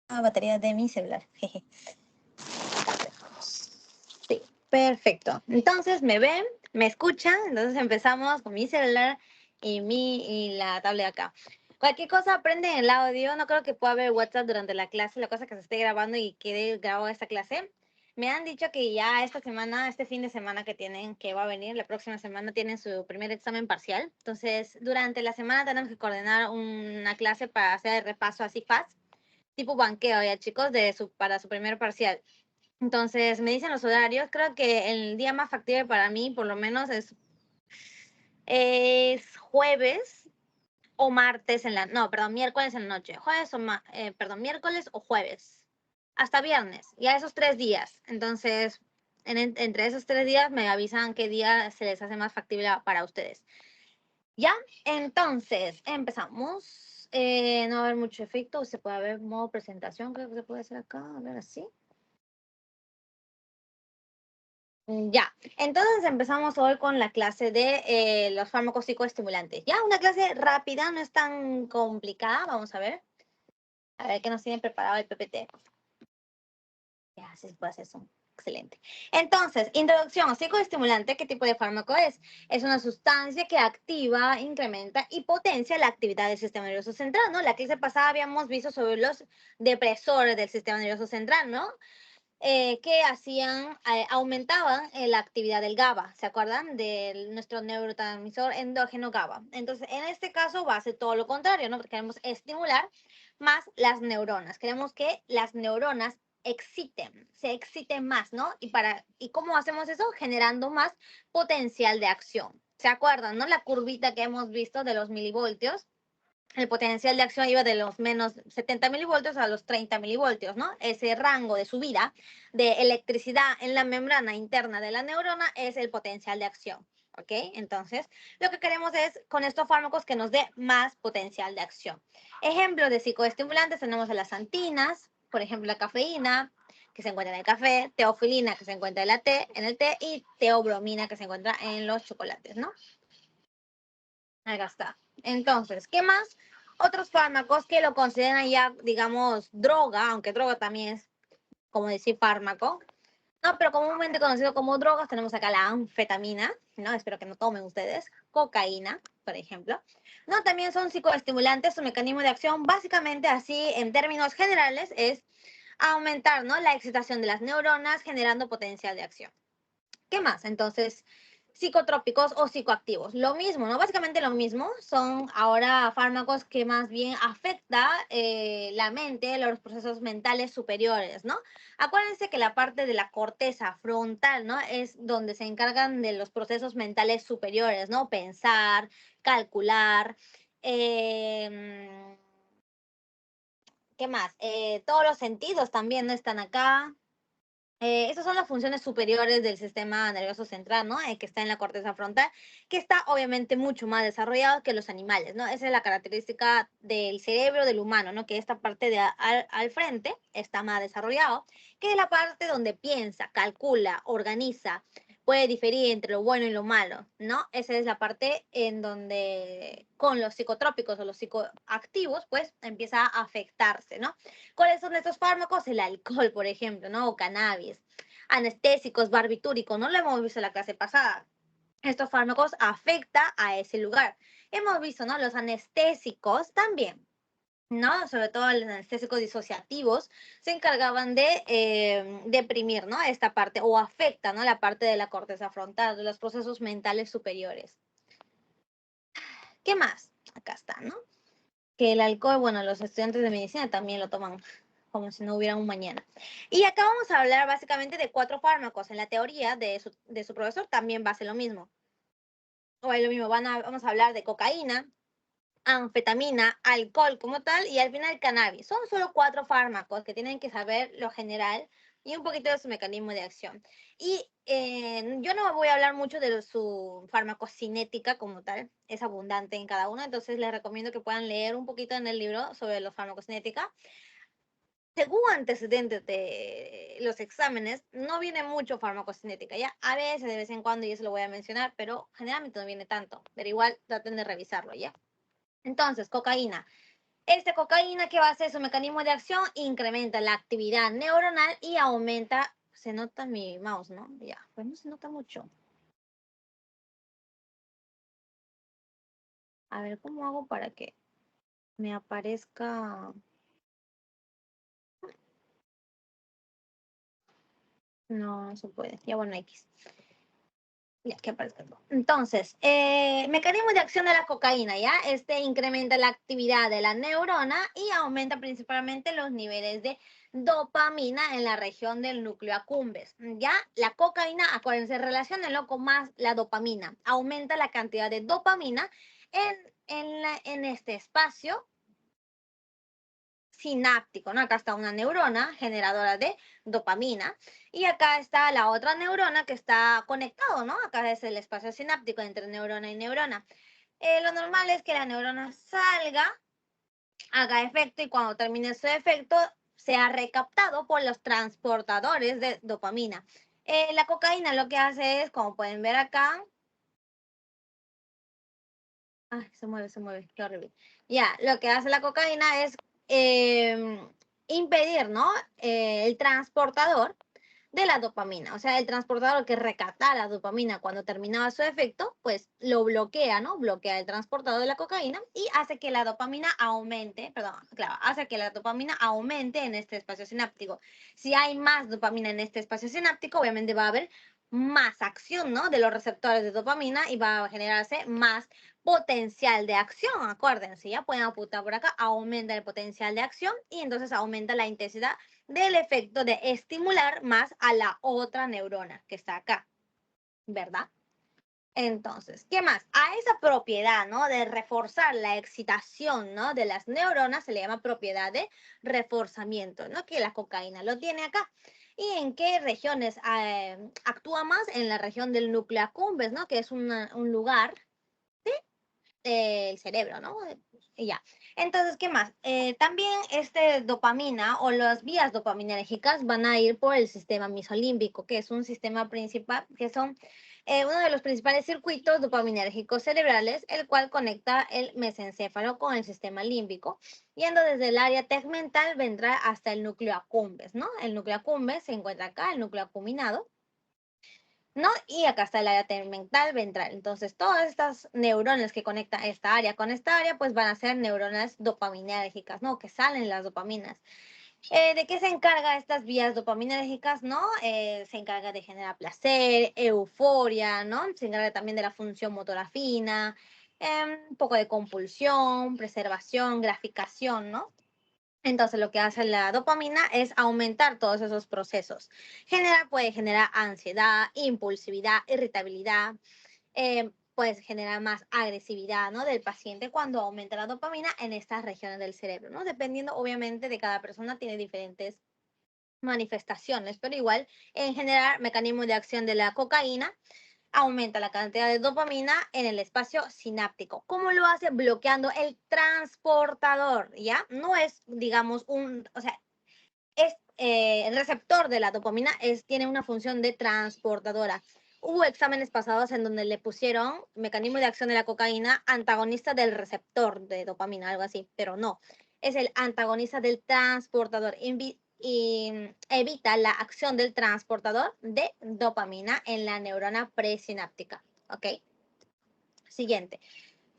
batería de mi celular. Jeje. Sí, perfecto. Entonces, ¿me ven? ¿Me escuchan? Entonces empezamos con mi celular y la tablet acá. Cualquier cosa aprenden el audio. No creo que pueda haber WhatsApp durante la clase. La cosa es que se esté grabando y quede grabado esta clase. Me han dicho que ya esta semana, este fin de semana que tienen, que va a venir, la próxima semana tienen su primer examen parcial. Entonces, durante la semana tenemos que coordinar una clase para hacer el repaso así fast, tipo banqueo, ya chicos, para su primer parcial. Entonces, me dicen los horarios. Creo que el día más factible para mí, por lo menos, es jueves o martes en la... No, perdón, miércoles en la noche. Miércoles o jueves. Hasta viernes. Ya esos 3 días. Entonces, entre esos 3 días me avisan qué día se les hace más factible para ustedes. ¿Ya? Entonces, empezamos. No va a haber mucho efecto. Se puede ver modo presentación. Creo que se puede hacer acá. A ver, así. Ya, entonces empezamos hoy con la clase de los fármacos psicoestimulantes. Ya, una clase rápida, no es tan complicada. Vamos a ver qué nos tiene preparado el PPT. Ya, sí se puede hacer eso. Excelente. Entonces, introducción, psicoestimulante, ¿qué tipo de fármaco es? Es una sustancia que activa, incrementa y potencia la actividad del sistema nervioso central, ¿no? La clase pasada habíamos visto sobre los depresores del sistema nervioso central, ¿no? Que hacían, aumentaban la actividad del GABA, ¿se acuerdan? De nuestro neurotransmisor endógeno GABA. Entonces, en este caso va a ser todo lo contrario, ¿no? Porque queremos estimular más las neuronas. Queremos que las neuronas se exciten más, ¿no? ¿Y cómo hacemos eso? Generando más potencial de acción. ¿Se acuerdan, no? La curvita que hemos visto de los milivoltios. El potencial de acción iba de los menos 70 milivoltios a los 30 milivoltios, ¿no? Ese rango de subida de electricidad en la membrana interna de la neurona es el potencial de acción, ¿ok? Entonces, lo que queremos es, con estos fármacos, que nos dé más potencial de acción. Ejemplos de psicoestimulantes tenemos a las antinas, por ejemplo, la cafeína, que se encuentra en el café, teofilina, que se encuentra en el té, y teobromina, que se encuentra en los chocolates, ¿no? Acá está. Entonces, ¿qué más? Otros fármacos que lo consideran ya, digamos, droga, aunque droga también es como decir fármaco. No, pero comúnmente conocido como drogas, tenemos acá la anfetamina, ¿no? Espero que no tomen ustedes. Cocaína, por ejemplo. No, también son psicoestimulantes. Su mecanismo de acción, básicamente así, en términos generales, es aumentar, ¿no?, la excitación de las neuronas, generando potencial de acción. ¿Qué más? Entonces, psicotrópicos o psicoactivos. Lo mismo, ¿no? Básicamente lo mismo. Son ahora fármacos que más bien afecta la mente, los procesos mentales superiores, ¿no? Acuérdense que la parte de la corteza frontal, ¿no?, es donde se encargan de los procesos mentales superiores, ¿no? Pensar, calcular. ¿Qué más? Todos los sentidos también, ¿no?, están acá. Esas son las funciones superiores del sistema nervioso central, ¿no? Que está en la corteza frontal, que está obviamente mucho más desarrollado que los animales, ¿no? Esa es la característica del cerebro del humano, ¿no? Que esta parte de al frente está más desarrollado, que es la parte donde piensa, calcula, organiza, puede diferir entre lo bueno y lo malo, ¿no? Esa es la parte en donde con los psicotrópicos o los psicoactivos, pues empieza a afectarse, ¿no? ¿Cuáles son estos fármacos? El alcohol, por ejemplo, ¿no? O cannabis. Anestésicos, barbitúricos, no lo hemos visto en la clase pasada. Estos fármacos afectan a ese lugar. Hemos visto, ¿no?, los anestésicos también, ¿no? Sobre todo los anestésicos disociativos se encargaban de deprimir, ¿no?, esta parte, o afecta, ¿no?, la parte de la corteza frontal, de los procesos mentales superiores. ¿Qué más? Acá está, ¿no? Que el alcohol, bueno, los estudiantes de medicina también lo toman como si no hubiera un mañana. Y acá vamos a hablar básicamente de 4 fármacos. En la teoría de su profesor también va a ser lo mismo. O es lo mismo, vamos a hablar de cocaína, anfetamina, alcohol como tal, y al final cannabis. Son solo 4 fármacos que tienen que saber lo general y un poquito de su mecanismo de acción. Y yo no voy a hablar mucho de su farmacocinética como tal, es abundante en cada uno, entonces les recomiendo que puedan leer un poquito en el libro sobre los farmacocinética. Según antecedentes de los exámenes, no viene mucho farmacocinética, ¿ya? A veces, de vez en cuando, y eso lo voy a mencionar, pero generalmente no viene tanto, pero igual traten de revisarlo, ¿ya? Entonces, cocaína. Esta cocaína, ¿qué va a hacer? Su mecanismo de acción incrementa la actividad neuronal y aumenta, se nota mi mouse, ¿no? Ya, pues no se nota mucho. A ver, ¿cómo hago para que me aparezca? No, no se puede. Ya bueno, X. Ya, que aparezca todo. Entonces, mecanismo de acción de la cocaína, ¿ya? Este incrementa la actividad de la neurona y aumenta principalmente los niveles de dopamina en la región del núcleo accumbens, ¿ya? La cocaína, acuérdense, relaciónenlo con más la dopamina. Aumenta la cantidad de dopamina en este espacio sináptico, ¿no? Acá está una neurona generadora de dopamina y acá está la otra neurona que está conectado, ¿no? Acá es el espacio sináptico entre neurona y neurona. Lo normal es que la neurona salga, haga efecto y cuando termine su efecto sea recaptado por los transportadores de dopamina. La cocaína lo que hace es, como pueden ver acá, ay, se mueve, qué horrible. Ya, lo que hace la cocaína es impedir, ¿no? El transportador de la dopamina. O sea, el transportador que recapta la dopamina cuando terminaba su efecto, pues lo bloquea, ¿no? Bloquea el transportador de la cocaína y hace que la dopamina aumente, perdón, claro, hace que la dopamina aumente en este espacio sináptico. Si hay más dopamina en este espacio sináptico, obviamente va a haber más acción, ¿no? De los receptores de dopamina y va a generarse más potencial de acción, acuérdense, ya pueden apuntar por acá, aumenta el potencial de acción y entonces aumenta la intensidad del efecto de estimular más a la otra neurona que está acá, ¿verdad? Entonces, ¿qué más? A esa propiedad, ¿no? De reforzar la excitación, ¿no? De las neuronas se le llama propiedad de reforzamiento, ¿no? Que la cocaína lo tiene acá. ¿Y en qué regiones actúa más? En la región del núcleo accumbens, ¿no? Que es un lugar del cerebro, ¿no? Y ya. Entonces, ¿qué más? También este dopamina o las vías dopaminérgicas van a ir por el sistema mesolímbico, que es un sistema principal, que son uno de los principales circuitos dopaminérgicos cerebrales, el cual conecta el mesencéfalo con el sistema límbico, yendo desde el área tegmental vendrá hasta el núcleo accumbens, ¿no? El núcleo accumbens se encuentra acá, el núcleo acuminado, ¿no? Y acá está el área tegmental ventral. Entonces, todas estas neuronas que conectan esta área con esta área, pues van a ser neuronas dopaminérgicas, ¿no? Que salen las dopaminas. ¿De qué se encarga estas vías dopaminérgicas, no? Se encarga de generar placer, euforia, ¿no? Se encarga también de la función motora fina, un poco de compulsión, preservación, graficación, ¿no? Entonces, lo que hace la dopamina es aumentar todos esos procesos. Puede generar ansiedad, impulsividad, irritabilidad, puede generar más agresividad, ¿no? Del paciente cuando aumenta la dopamina en estas regiones del cerebro, ¿no? Dependiendo, obviamente, de cada persona, tiene diferentes manifestaciones, pero igual, en general, mecanismo de acción de la cocaína aumenta la cantidad de dopamina en el espacio sináptico. ¿Cómo lo hace? Bloqueando el transportador, ¿ya? No es, digamos, o sea, es el receptor de la dopamina tiene una función de transportadora. Hubo exámenes pasados en donde le pusieron mecanismo de acción de la cocaína antagonista del receptor de dopamina, algo así, pero no. Es el antagonista del transportador y evita la acción del transportador de dopamina en la neurona presináptica. ¿Ok? Siguiente.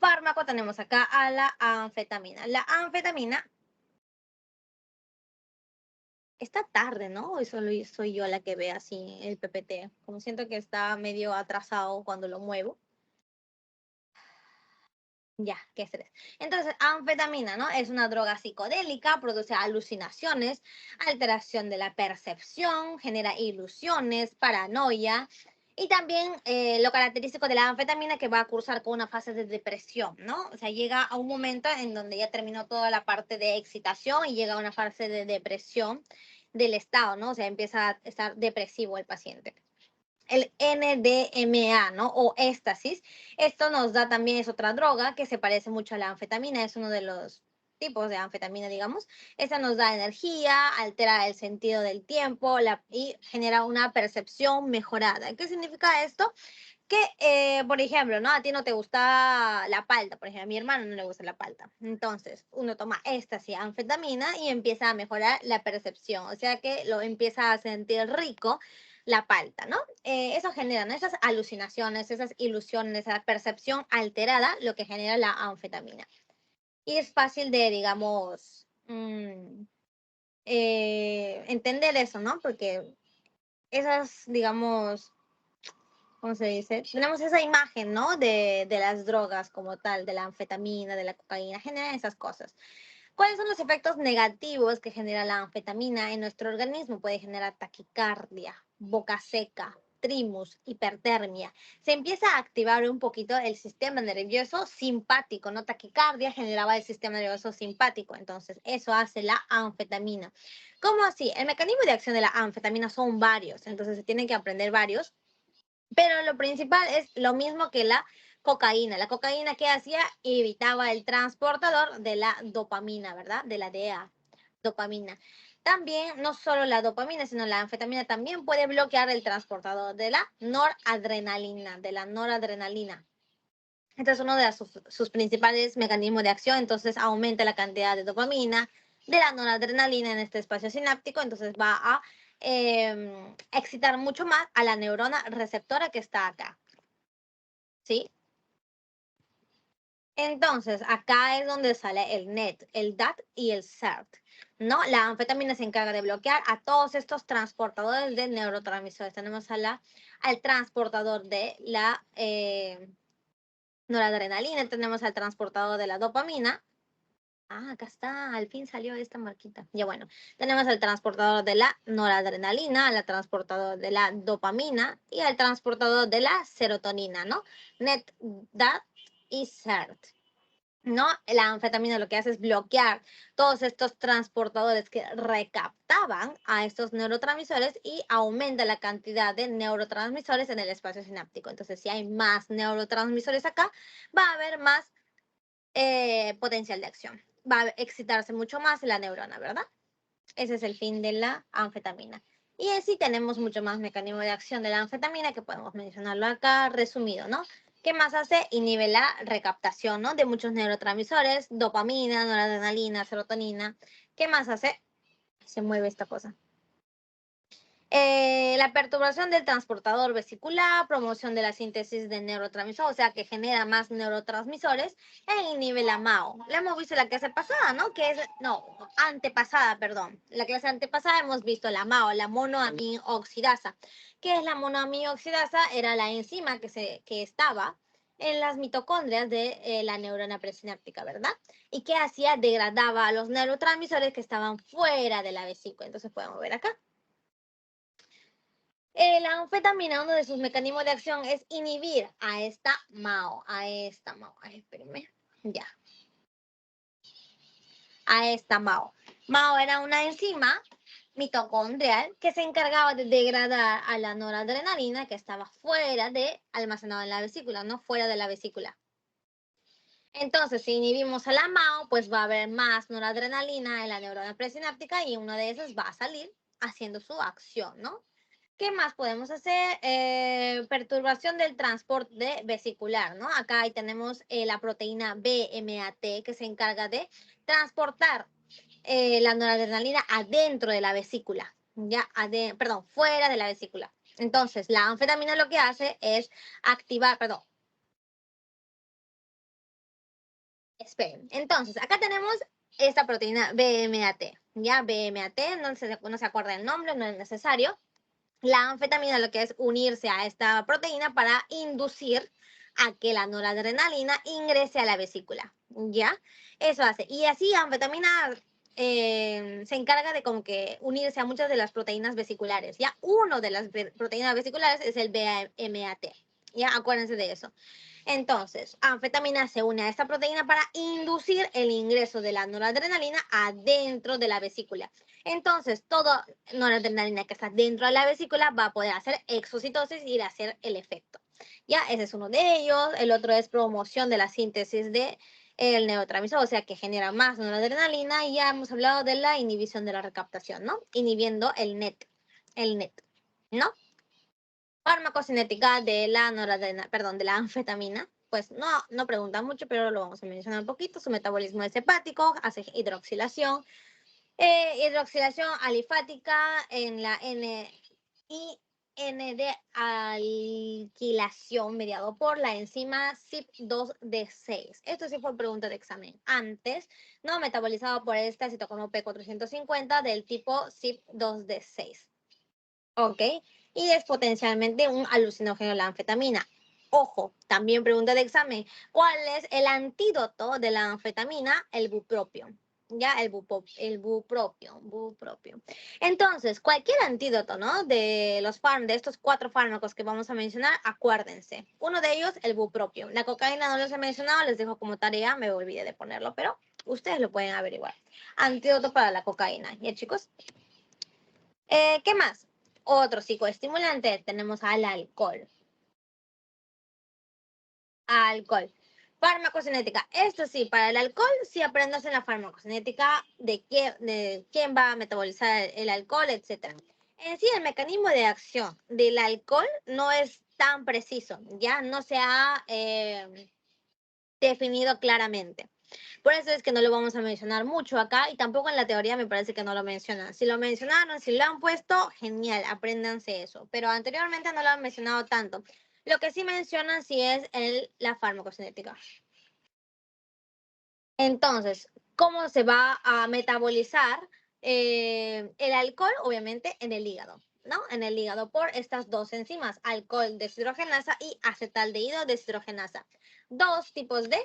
Fármaco tenemos acá a la anfetamina. La anfetamina está tarde, ¿no? Hoy solo soy yo la que ve así el PPT. Como siento que está medio atrasado cuando lo muevo. Ya, qué estrés. Entonces, anfetamina, ¿no? Es una droga psicodélica, produce alucinaciones, alteración de la percepción, genera ilusiones, paranoia. Y también lo característico de la anfetamina que va a cursar con una fase de depresión, ¿no? O sea, llega a un momento en donde ya terminó toda la parte de excitación y llega a una fase de depresión del estado, ¿no? O sea, empieza a estar depresivo el paciente. El NDMA, ¿no? O éxtasis. Esto nos da también, es otra droga que se parece mucho a la anfetamina, es uno de los tipos de anfetamina, digamos. Esta nos da energía, altera el sentido del tiempo y genera una percepción mejorada. ¿Qué significa esto? que, por ejemplo, ¿no? A ti no te gusta la palta, por ejemplo, a mi hermano no le gusta la palta. Entonces, uno toma éxtasis, anfetamina y empieza a mejorar la percepción, o sea que lo empieza a sentir rico la palta, ¿no? Eso genera, ¿no? Esas alucinaciones, esas ilusiones, esa percepción alterada, lo que genera la anfetamina. Y es fácil de, digamos, entender eso, ¿no? Porque esas, digamos, ¿cómo se dice? Tenemos esa imagen, ¿no? De las drogas como tal, de la anfetamina, de la cocaína, generan esas cosas. ¿Cuáles son los efectos negativos que genera la anfetamina en nuestro organismo? Puede generar taquicardia, boca seca, trimus, hipertermia. Se empieza a activar un poquito el sistema nervioso simpático, ¿no? Taquicardia generaba el sistema nervioso simpático, entonces eso hace la anfetamina. ¿Cómo así? El mecanismo de acción de la anfetamina son varios, entonces se tienen que aprender varios, pero lo principal es lo mismo que la cocaína. La cocaína, ¿qué hacía? Evitaba el transportador de la dopamina, ¿verdad? De la DEA, dopamina. También, no solo la dopamina, sino la anfetamina también puede bloquear el transportador de la noradrenalina, Este es uno de sus principales mecanismos de acción, entonces aumenta la cantidad de dopamina, de la noradrenalina en este espacio sináptico, entonces va a excitar mucho más a la neurona receptora que está acá, ¿sí? Entonces, acá es donde sale el NET, el DAT y el CERT, ¿no? La anfetamina se encarga de bloquear a todos estos transportadores de neurotransmisores. Tenemos al transportador de la noradrenalina, tenemos al transportador de la dopamina. Ah, acá está, al fin salió esta marquita. Ya bueno, tenemos el transportador de la noradrenalina, el transportador de la dopamina y el transportador de la serotonina, ¿no? NET, DAT y CERT. ¿No? La anfetamina lo que hace es bloquear todos estos transportadores que recaptaban a estos neurotransmisores y aumenta la cantidad de neurotransmisores en el espacio sináptico. Entonces, si hay más neurotransmisores acá, va a haber más potencial de acción. Va a excitarse mucho más la neurona, ¿verdad? Ese es el fin de la anfetamina. Y así tenemos mucho más mecanismo de acción de la anfetamina que podemos mencionarlo acá resumido, ¿no? ¿Qué más hace? Inhibe la recaptación, ¿no? De muchos neurotransmisores, dopamina, noradrenalina, serotonina. ¿Qué más hace? Se mueve esta cosa. La perturbación del transportador vesicular, promoción de la síntesis de neurotransmisores, o sea, que genera más neurotransmisores, e inhibe la MAO. La hemos visto la clase pasada, ¿no? Antepasada, perdón. La clase antepasada hemos visto la MAO, la monoaminoxidasa. ¿Qué es la monoaminoxidasa? Era la enzima que estaba en las mitocondrias de la neurona presináptica, ¿verdad? ¿Y qué hacía? Degradaba a los neurotransmisores que estaban fuera de la vesícula. Entonces podemos ver acá. La anfetamina, uno de sus mecanismos de acción es inhibir a esta MAO, Ay, espérenme, ya, a esta MAO. MAO era una enzima mitocondrial que se encargaba de degradar a la noradrenalina que estaba fuera de, almacenada en la vesícula, no fuera de la vesícula. Entonces, si inhibimos a la MAO, pues va a haber más noradrenalina en la neurona presináptica y una de esas va a salir haciendo su acción, ¿no? ¿Qué más podemos hacer? Perturbación del transporte vesicular, ¿no? Acá ahí tenemos la proteína BMAT que se encarga de transportar la noradrenalina adentro de la vesícula, ya, perdón, fuera de la vesícula. Entonces, la anfetamina lo que hace es activar, perdón, esperen. Entonces, acá tenemos esta proteína BMAT, ya, BMAT, no se acuerda el nombre, no es necesario. La anfetamina lo que es unirse a esta proteína para inducir a que la noradrenalina ingrese a la vesícula, ¿ya? Eso hace. Y así anfetamina se encarga de como que unirse a muchas de las proteínas vesiculares, ¿ya? Uno de las proteínas vesiculares es el BMAT, ¿ya? Acuérdense de eso. Entonces, anfetamina se une a esta proteína para inducir el ingreso de la noradrenalina adentro de la vesícula. Entonces, toda noradrenalina que está dentro de la vesícula va a poder hacer exocitosis y hacer el efecto. Ya, ese es uno de ellos. El otro es promoción de la síntesis de el neurotransmisor, o sea, que genera más noradrenalina. Y ya hemos hablado de la inhibición de la recaptación, ¿no? Inhibiendo el NET, ¿no? Farmacocinética de la de la anfetamina. Pues no pregunta mucho, pero lo vamos a mencionar un poquito. Su metabolismo es hepático, hace hidroxilación. Hidroxilación alifática en la y N de alquilación mediado por la enzima CYP2D6. Esto sí fue pregunta de examen. Antes, no metabolizado por esta citocromo P450 del tipo CYP2D6. ¿Ok? Y es potencialmente un alucinógeno la anfetamina. Ojo, también pregunta de examen. ¿Cuál es el antídoto de la anfetamina? El bupropión. Ya, el bupropión. Entonces, cualquier antídoto, ¿no? De estos 4 fármacos que vamos a mencionar, acuérdense. Uno de ellos, el bupropión. La cocaína no les he mencionado, les dejo como tarea, me olvidé de ponerlo, pero ustedes lo pueden averiguar. Antídoto para la cocaína. ¿Ya, chicos? ¿Qué más? Otro psicoestimulante, tenemos al alcohol. Alcohol. Farmacocinética. Esto sí, para el alcohol, sí aprendas en la farmacocinética de quién va a metabolizar el alcohol, etc. En sí, el mecanismo de acción del alcohol no es tan preciso, ya no se ha definido claramente. Por eso es que no lo vamos a mencionar mucho acá y tampoco en la teoría me parece que no lo mencionan. Si lo mencionaron, si lo han puesto, genial, apréndanse eso. Pero anteriormente no lo han mencionado tanto. Lo que sí mencionan sí es la farmacocinética. Entonces, ¿cómo se va a metabolizar el alcohol? Obviamente en el hígado, ¿no? En el hígado por estas 2 enzimas, alcohol deshidrogenasa y acetaldehído deshidrogenasa. 2 tipos de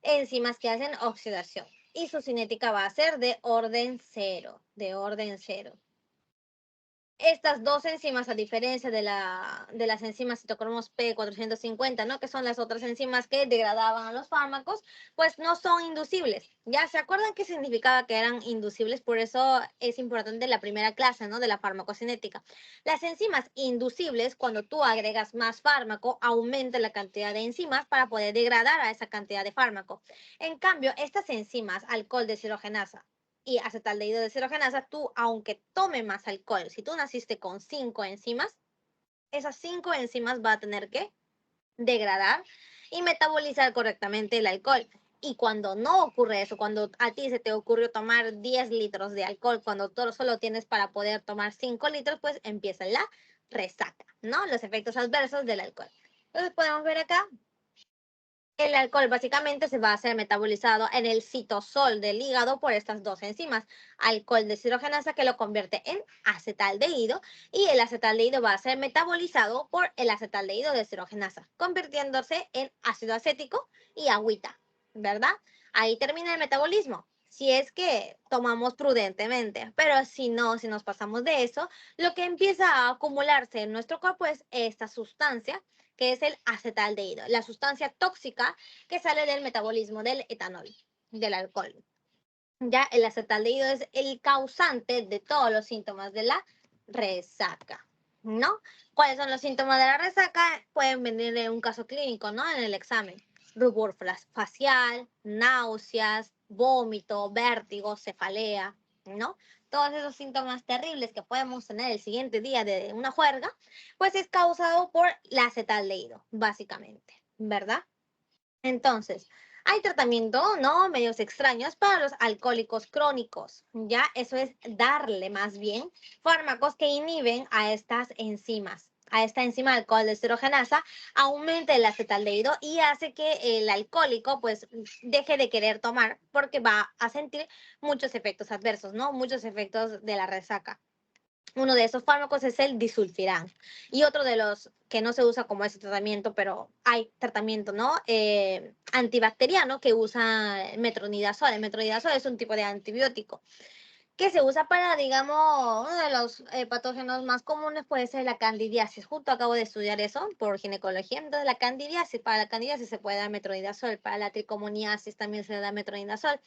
enzimas que hacen oxidación. Y su cinética va a ser de orden 0, Estas 2 enzimas, a diferencia de las enzimas citocromos P450, ¿no? Que son las otras enzimas que degradaban a los fármacos, pues no son inducibles. ¿Ya se acuerdan qué significaba que eran inducibles? Por eso es importante la primera clase, ¿no? De la farmacocinética. Las enzimas inducibles, cuando tú agregas más fármaco, aumenta la cantidad de enzimas para poder degradar a esa cantidad de fármaco. En cambio, estas enzimas, alcohol deshidrogenasa, y acetaldehído deshidrogenasa, tú, aunque tome más alcohol, si tú naciste con 5 enzimas, esas 5 enzimas va a tener que degradar y metabolizar correctamente el alcohol. Y cuando no ocurre eso, cuando a ti se te ocurrió tomar 10 litros de alcohol, cuando tú solo tienes para poder tomar 5 litros, pues empieza la resaca, ¿no? Los efectos adversos del alcohol. Entonces podemos ver acá el alcohol básicamente se va a ser metabolizado en el citosol del hígado por estas 2 enzimas, alcohol deshidrogenasa que lo convierte en acetaldehído y el acetaldehído va a ser metabolizado por el acetaldehído deshidrogenasa, convirtiéndose en ácido acético y agüita, ¿verdad? Ahí termina el metabolismo. Si es que tomamos prudentemente, pero si no, si nos pasamos de eso, lo que empieza a acumularse en nuestro cuerpo es esta sustancia que es el acetaldehído, la sustancia tóxica que sale del metabolismo del etanol, del alcohol. Ya el acetaldehído es el causante de todos los síntomas de la resaca, ¿no? ¿Cuáles son los síntomas de la resaca? Pueden venir en un caso clínico, ¿no? En el examen. Rubor facial, náuseas, vómito, vértigo, cefalea, ¿no? Todos esos síntomas terribles que podemos tener el siguiente día de una juerga, pues es causado por la acetaldehído, básicamente, ¿verdad? Entonces, hay tratamiento, ¿no? Medios extraños para los alcohólicos crónicos, ¿ya? Eso es darle más bien fármacos que inhiben a estas enzimas. A esta enzima alcohol deshidrogenasa aumenta el acetaldehído y hace que el alcohólico pues deje de querer tomar porque va a sentir muchos efectos adversos, ¿no? Muchos efectos de la resaca. Uno de esos fármacos es el disulfiram. Y otro de los que no se usa como ese tratamiento, pero hay tratamiento, ¿no? Antibacteriano que usa metronidazol. El metronidazol es un tipo de antibiótico que se usa para, digamos, uno de los patógenos más comunes puede ser la candidiasis. Justo acabo de estudiar eso por ginecología. Entonces, para la candidiasis se puede dar metronidazol, para la tricomoniasis también se da metronidazol.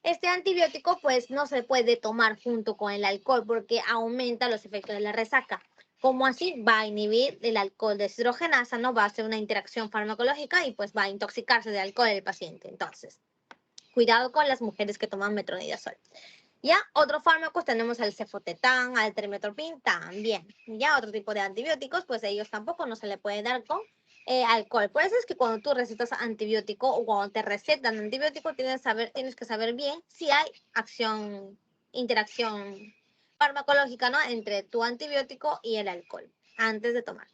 Este antibiótico pues no se puede tomar junto con el alcohol porque aumenta los efectos de la resaca. Como así va a inhibir el alcohol deshidrogenasa, no va a hacer una interacción farmacológica y pues va a intoxicarse de alcohol el paciente. Entonces, cuidado con las mujeres que toman metronidazol. Ya, otros fármacos tenemos el cefotetán, al trimethoprim también. Ya, otro tipo de antibióticos, pues ellos tampoco no se le puede dar con alcohol. Por eso es que cuando tú recetas antibiótico o cuando te recetan antibiótico, tienes que saber bien si hay interacción farmacológica, ¿no? Entre tu antibiótico y el alcohol antes de tomar.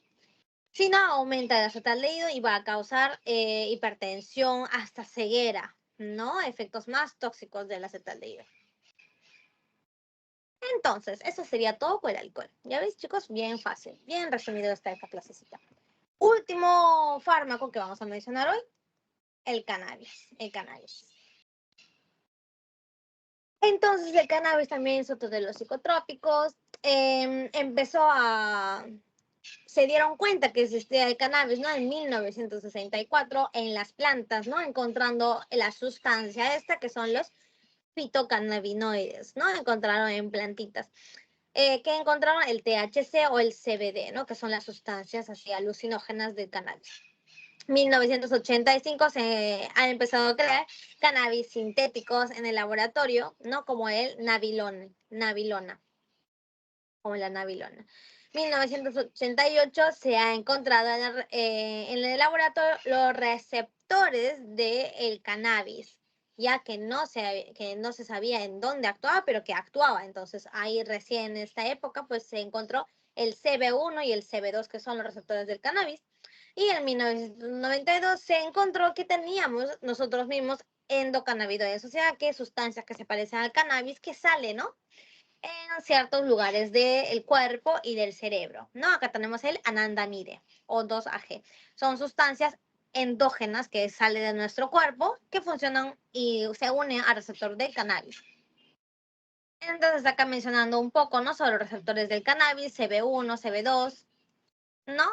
Si no, aumenta el acetaldehído y va a causar hipertensión hasta ceguera, ¿no? Efectos más tóxicos del acetaldehído. Entonces, eso sería todo por el alcohol. Ya veis, chicos, bien fácil, bien resumido está esta clasecita. Último fármaco que vamos a mencionar hoy, el cannabis. El cannabis. Entonces, el cannabis también es otro de los psicotrópicos. Se dieron cuenta que existía el cannabis, ¿no? En 1964 en las plantas, ¿no? Encontrando la sustancia esta que son los fitocannabinoides, ¿no? Encontraron en plantitas. Que encontraron el THC o el CBD, ¿no? Que son las sustancias así alucinógenas del cannabis. 1985 se han empezado a crear cannabis sintéticos en el laboratorio, ¿no? Como el nabilona, como la nabilona. 1988 se ha encontrado en el laboratorio los receptores del cannabis, ya que que no se sabía en dónde actuaba, pero que actuaba. Entonces, ahí recién en esta época, pues se encontró el CB1 y el CB2, que son los receptores del cannabis. Y en 1992 se encontró que teníamos nosotros mismos endocannabinoides, o sea, que sustancias que se parecen al cannabis que salen, ¿no? En ciertos lugares del cuerpo y del cerebro, ¿no? Acá tenemos el anandamide o 2-AG. Son sustancias endógenas que salen de nuestro cuerpo que funcionan y se unen al receptor del cannabis. Entonces acá mencionando un poco, ¿no? Sobre los receptores del cannabis, CB1, CB2, ¿no?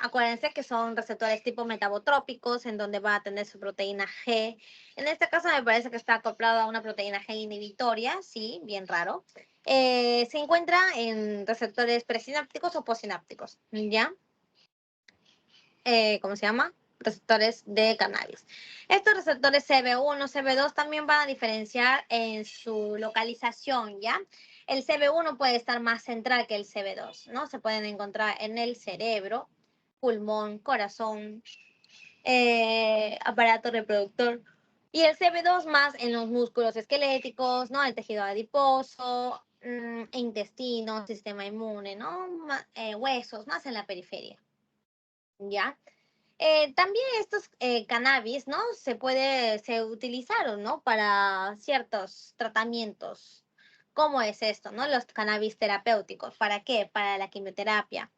Acuérdense que son receptores tipo metabotrópicos en donde va a tener su proteína G. En este caso me parece que está acoplado a una proteína G inhibitoria, sí, bien raro. Se encuentra en receptores presinápticos o postsinápticos, ¿ya? ¿Cómo se llama? Receptores de cannabis. Estos receptores CB1, CB2 también van a diferenciar en su localización, ¿ya? El CB1 puede estar más central que el CB2, ¿no? Se pueden encontrar en el cerebro, pulmón, corazón, aparato reproductor. Y el CB2 más en los músculos esqueléticos, ¿no? El tejido adiposo, intestino, sistema inmune, ¿no? Huesos, más en la periferia, ¿ya? También estos cannabis, ¿no? Se utilizaron, ¿no? Para ciertos tratamientos. ¿Cómo es esto, no? Los cannabis terapéuticos. ¿Para qué? Para la quimioterapia,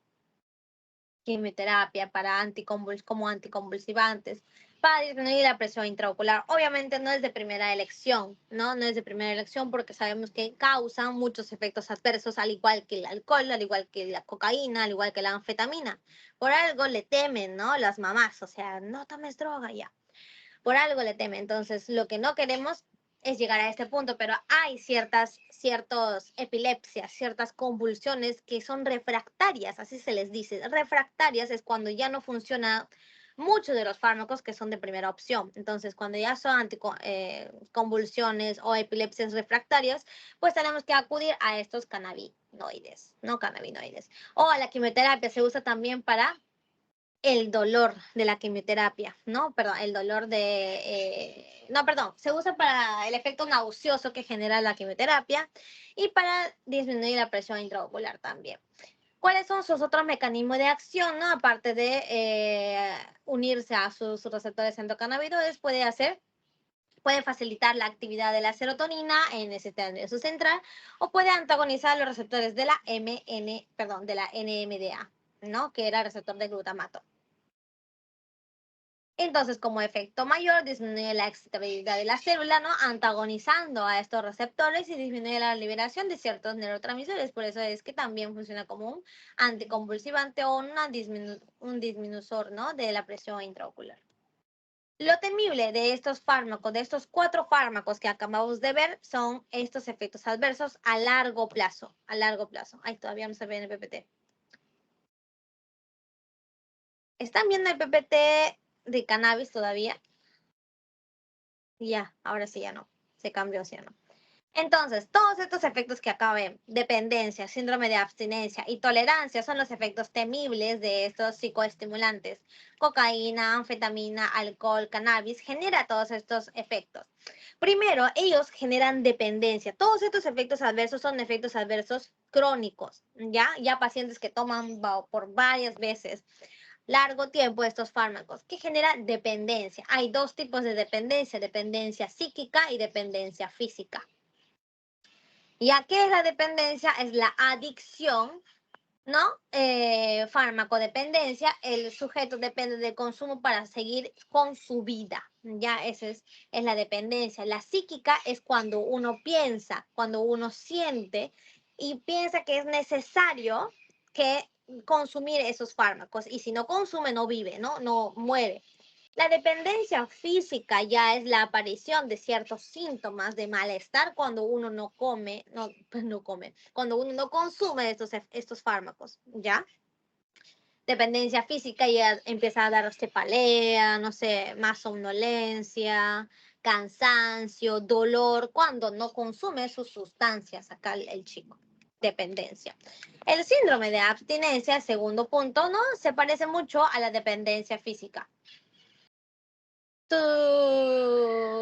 como anticonvulsivantes, para disminuir la presión intraocular. Obviamente no es de primera elección, ¿no? No es de primera elección porque sabemos que causan muchos efectos adversos, al igual que el alcohol, al igual que la cocaína, al igual que la anfetamina. Por algo le temen, ¿no? Las mamás, o sea, no tomes droga ya. Por algo le temen. Entonces, lo que no queremos es llegar a este punto, pero hay ciertas epilepsias, ciertas convulsiones que son refractarias, así se les dice. Refractarias es cuando ya no funciona muchos de los fármacos que son de primera opción. Entonces, cuando ya son convulsiones o epilepsias refractarias, pues tenemos que acudir a estos cannabinoides, no cannabinoides. O a la quimioterapia se usa también para el dolor de la quimioterapia, ¿no? Perdón, el dolor no, perdón, se usa para el efecto nauseoso que genera la quimioterapia y para disminuir la presión intraocular también. ¿Cuáles son sus otros mecanismos de acción, no? Aparte de unirse a sus receptores endocannabinoides, puede facilitar la actividad de la serotonina en el sistema nervioso central o puede antagonizar los receptores de la de la NMDA, ¿no? Que era el receptor de glutamato. Entonces, como efecto mayor, disminuye la excitabilidad de la célula, ¿no? Antagonizando a estos receptores y disminuye la liberación de ciertos neurotransmisores. Por eso es que también funciona como un anticonvulsivante o un disminusor, ¿no? De la presión intraocular. Lo temible de estos fármacos, de estos 4 fármacos que acabamos de ver, son estos efectos adversos a largo plazo. A largo plazo. Ay, todavía no se ve en el PPT. ¿Están viendo el PPT de cannabis todavía? Ya, ahora sí ya no. Se cambió, sí ya no. Entonces, todos estos efectos que acaben, dependencia, síndrome de abstinencia y tolerancia, son los efectos temibles de estos psicoestimulantes. Cocaína, anfetamina, alcohol, cannabis, genera todos estos efectos. Primero, ellos generan dependencia. Todos estos efectos adversos son efectos adversos crónicos, ya pacientes que toman por varias veces largo tiempo estos fármacos, que generan dependencia. Hay dos tipos de dependencia, dependencia psíquica y dependencia física. ¿Ya qué es la dependencia? Es la adicción, ¿no? Farmacodependencia, el sujeto depende del consumo para seguir con su vida. Ya, esa es la dependencia. La psíquica es cuando uno piensa, cuando uno siente y piensa que es necesario que consumir esos fármacos. Y si no consume, no vive, ¿no? No muere. La dependencia física ya es la aparición de ciertos síntomas de malestar cuando uno no come, no come, cuando uno no consume estos fármacos, ¿ya? Dependencia física ya empieza a dar cefalea, no sé, más somnolencia, cansancio, dolor, cuando no consume sus sustancias, acá el chico. Dependencia. El síndrome de abstinencia, segundo punto, ¿no? Se parece mucho a la dependencia física.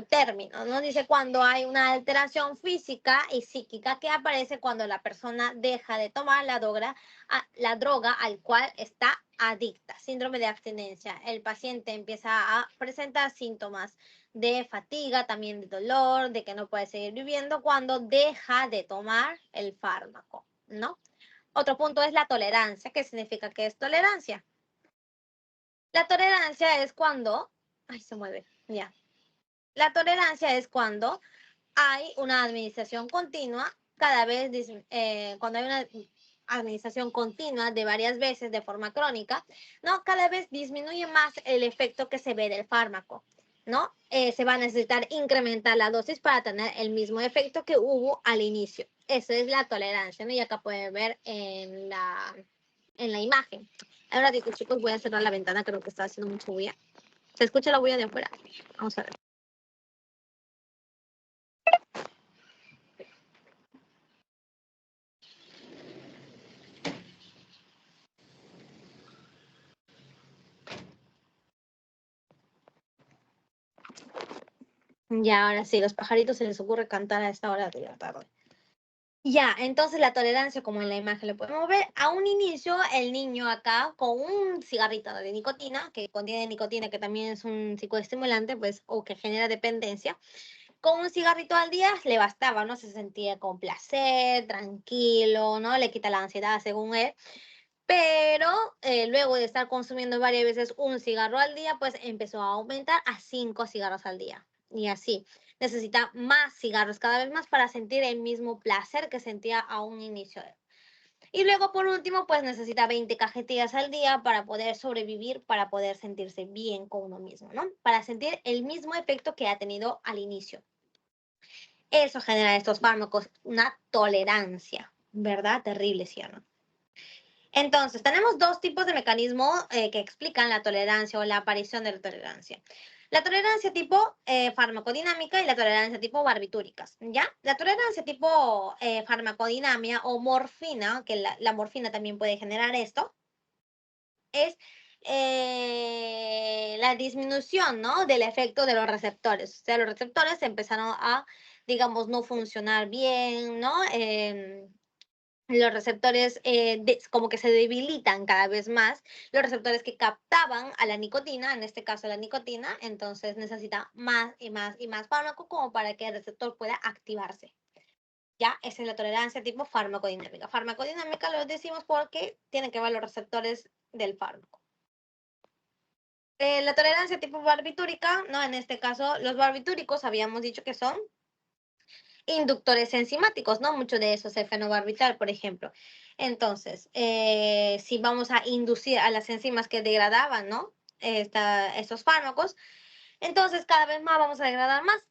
Término, ¿no? Dice cuando hay una alteración física y psíquica que aparece cuando la persona deja de tomar la droga al cual está adicta. Síndrome de abstinencia. El paciente empieza a presentar síntomas de fatiga, también de dolor, de que no puede seguir viviendo cuando deja de tomar el fármaco, ¿no? Otro punto es la tolerancia. ¿Qué significa que es tolerancia? La tolerancia es cuando... Ay, se mueve, ya. La tolerancia es cuando hay una administración continua, cuando hay una administración continua de varias veces de forma crónica, ¿no? Cada vez disminuye más el efecto que se ve del fármaco, ¿no? Se va a necesitar incrementar la dosis para tener el mismo efecto que hubo al inicio. Eso es la tolerancia, ¿no? Y acá pueden ver en la imagen. Ahora digo, chicos, voy a cerrar la ventana, creo que está haciendo mucha bulla. ¿Se escucha la bulla de afuera? Vamos a ver. Ya, ahora sí, los pajaritos se les ocurre cantar a esta hora de la tarde. Ya, entonces la tolerancia, como en la imagen lo podemos ver, a un inicio el niño acá con un cigarrito de nicotina, que contiene nicotina, que también es un psicoestimulante, pues, o que genera dependencia, con un cigarrito al día le bastaba, ¿no? Se sentía con placer, tranquilo, ¿no? Le quita la ansiedad según él. Pero luego de estar consumiendo varias veces un cigarro al día, pues empezó a aumentar a 5 cigarros al día. Y así, necesita más cigarros cada vez más para sentir el mismo placer que sentía a un inicio. Y luego, por último, pues necesita 20 cajetillas al día para poder sobrevivir, para poder sentirse bien con uno mismo, ¿no? Para sentir el mismo efecto que ha tenido al inicio. Eso genera estos fármacos, una tolerancia, ¿verdad? Terrible, ¿sí o no? Entonces, tenemos dos tipos de mecanismos que explican la tolerancia o la aparición de la tolerancia. La tolerancia tipo farmacodinámica y la tolerancia tipo barbitúricas, ¿ya? La tolerancia tipo farmacodinamia o morfina, que la morfina también puede generar esto, es la disminución, ¿no? Del efecto de los receptores. O sea, los receptores empezaron a, digamos, no funcionar bien, ¿no? Los receptores como que se debilitan cada vez más, los receptores que captaban a la nicotina, en este caso la nicotina, entonces necesita más y más y más fármaco como para que el receptor pueda activarse. Ya, esa es la tolerancia tipo farmacodinámica. Farmacodinámica lo decimos porque tienen que ver los receptores del fármaco. La tolerancia tipo barbitúrica, ¿no? En este caso, los barbitúricos habíamos dicho que son inductores enzimáticos, ¿no? Mucho de eso es el fenobarbital, por ejemplo. Entonces, si vamos a inducir a las enzimas que degradaban, ¿no? Estos fármacos, entonces cada vez más vamos a degradar más.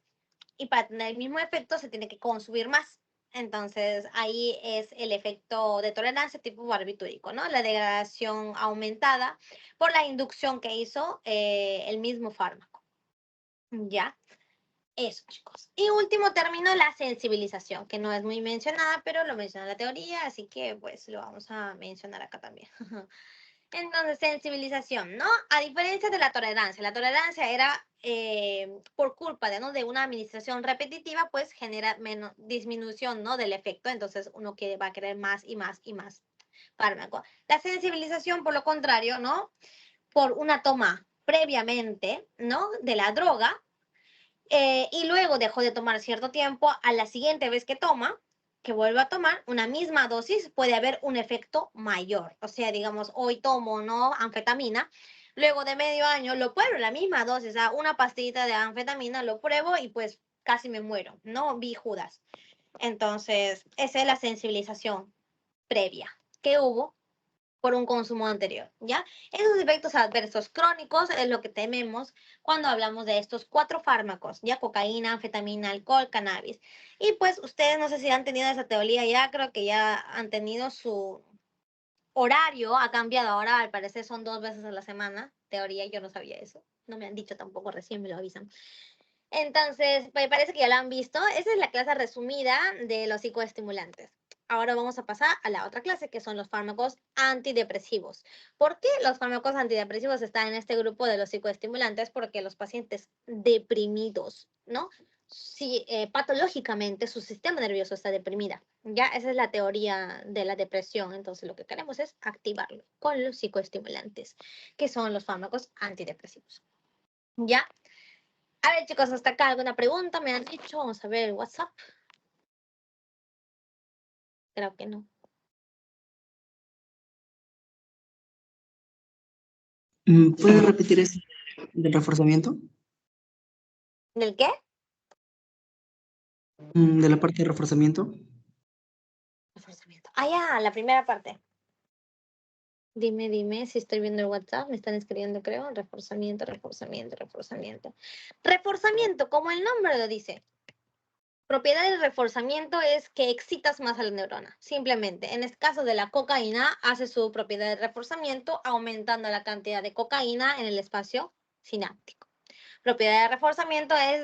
Y para tener el mismo efecto se tiene que consumir más. Entonces, ahí es el efecto de tolerancia tipo barbitúrico, ¿no? La degradación aumentada por la inducción que hizo el mismo fármaco. ¿Ya? Eso, chicos. Y último término, la sensibilización, que no es muy mencionada, pero lo menciona la teoría, así que pues lo vamos a mencionar acá también. Entonces, sensibilización, ¿no? A diferencia de la tolerancia era por culpa de, ¿no? de una administración repetitiva, pues genera menos disminución, ¿no? del efecto, entonces uno va a querer más y más y más fármaco. La sensibilización, por lo contrario, ¿no? Por una toma previamente, ¿no? de la droga, y luego dejó de tomar cierto tiempo, a la siguiente vez que toma, que vuelva a tomar una misma dosis, puede haber un efecto mayor. O sea, digamos, hoy tomo, ¿no? anfetamina, luego de medio año lo pruebo, la misma dosis, una pastillita de anfetamina, lo pruebo y pues casi me muero, ¿no? Vi Judas. Entonces, esa es la sensibilización previa que hubo por un consumo anterior, ¿ya? Esos efectos adversos crónicos es lo que tememos cuando hablamos de estos 4 fármacos, ¿ya? Cocaína, anfetamina, alcohol, cannabis. Y pues ustedes no sé si han tenido esa teoría ya, creo que ya han tenido su horario, ha cambiado ahora, al parecer son 2 veces a la semana, teoría, yo no sabía eso, no me han dicho tampoco, recién me lo avisan. Entonces, me parece que ya la han visto. Esa es la clase resumida de los psicoestimulantes. Ahora vamos a pasar a la otra clase, que son los fármacos antidepresivos. ¿Por qué los fármacos antidepresivos están en este grupo de los psicoestimulantes? Porque los pacientes deprimidos, ¿no? Si patológicamente su sistema nervioso está deprimida. Ya, esa es la teoría de la depresión. Entonces, lo que queremos es activarlo con los psicoestimulantes, que son los fármacos antidepresivos. ¿Ya? A ver, chicos, hasta acá alguna pregunta me han dicho. Vamos a ver el WhatsApp. Creo que no. ¿Puedes repetir eso del reforzamiento? ¿Del qué? De la parte de reforzamiento. Reforzamiento. Ah, ya, la primera parte. Dime si estoy viendo el WhatsApp. Me están escribiendo, creo. Reforzamiento. Reforzamiento, como el nombre lo dice. Propiedad del reforzamiento es que excitas más a la neurona. Simplemente, en este caso de la cocaína, hace su propiedad de reforzamiento aumentando la cantidad de cocaína en el espacio sináptico. Propiedad de reforzamiento es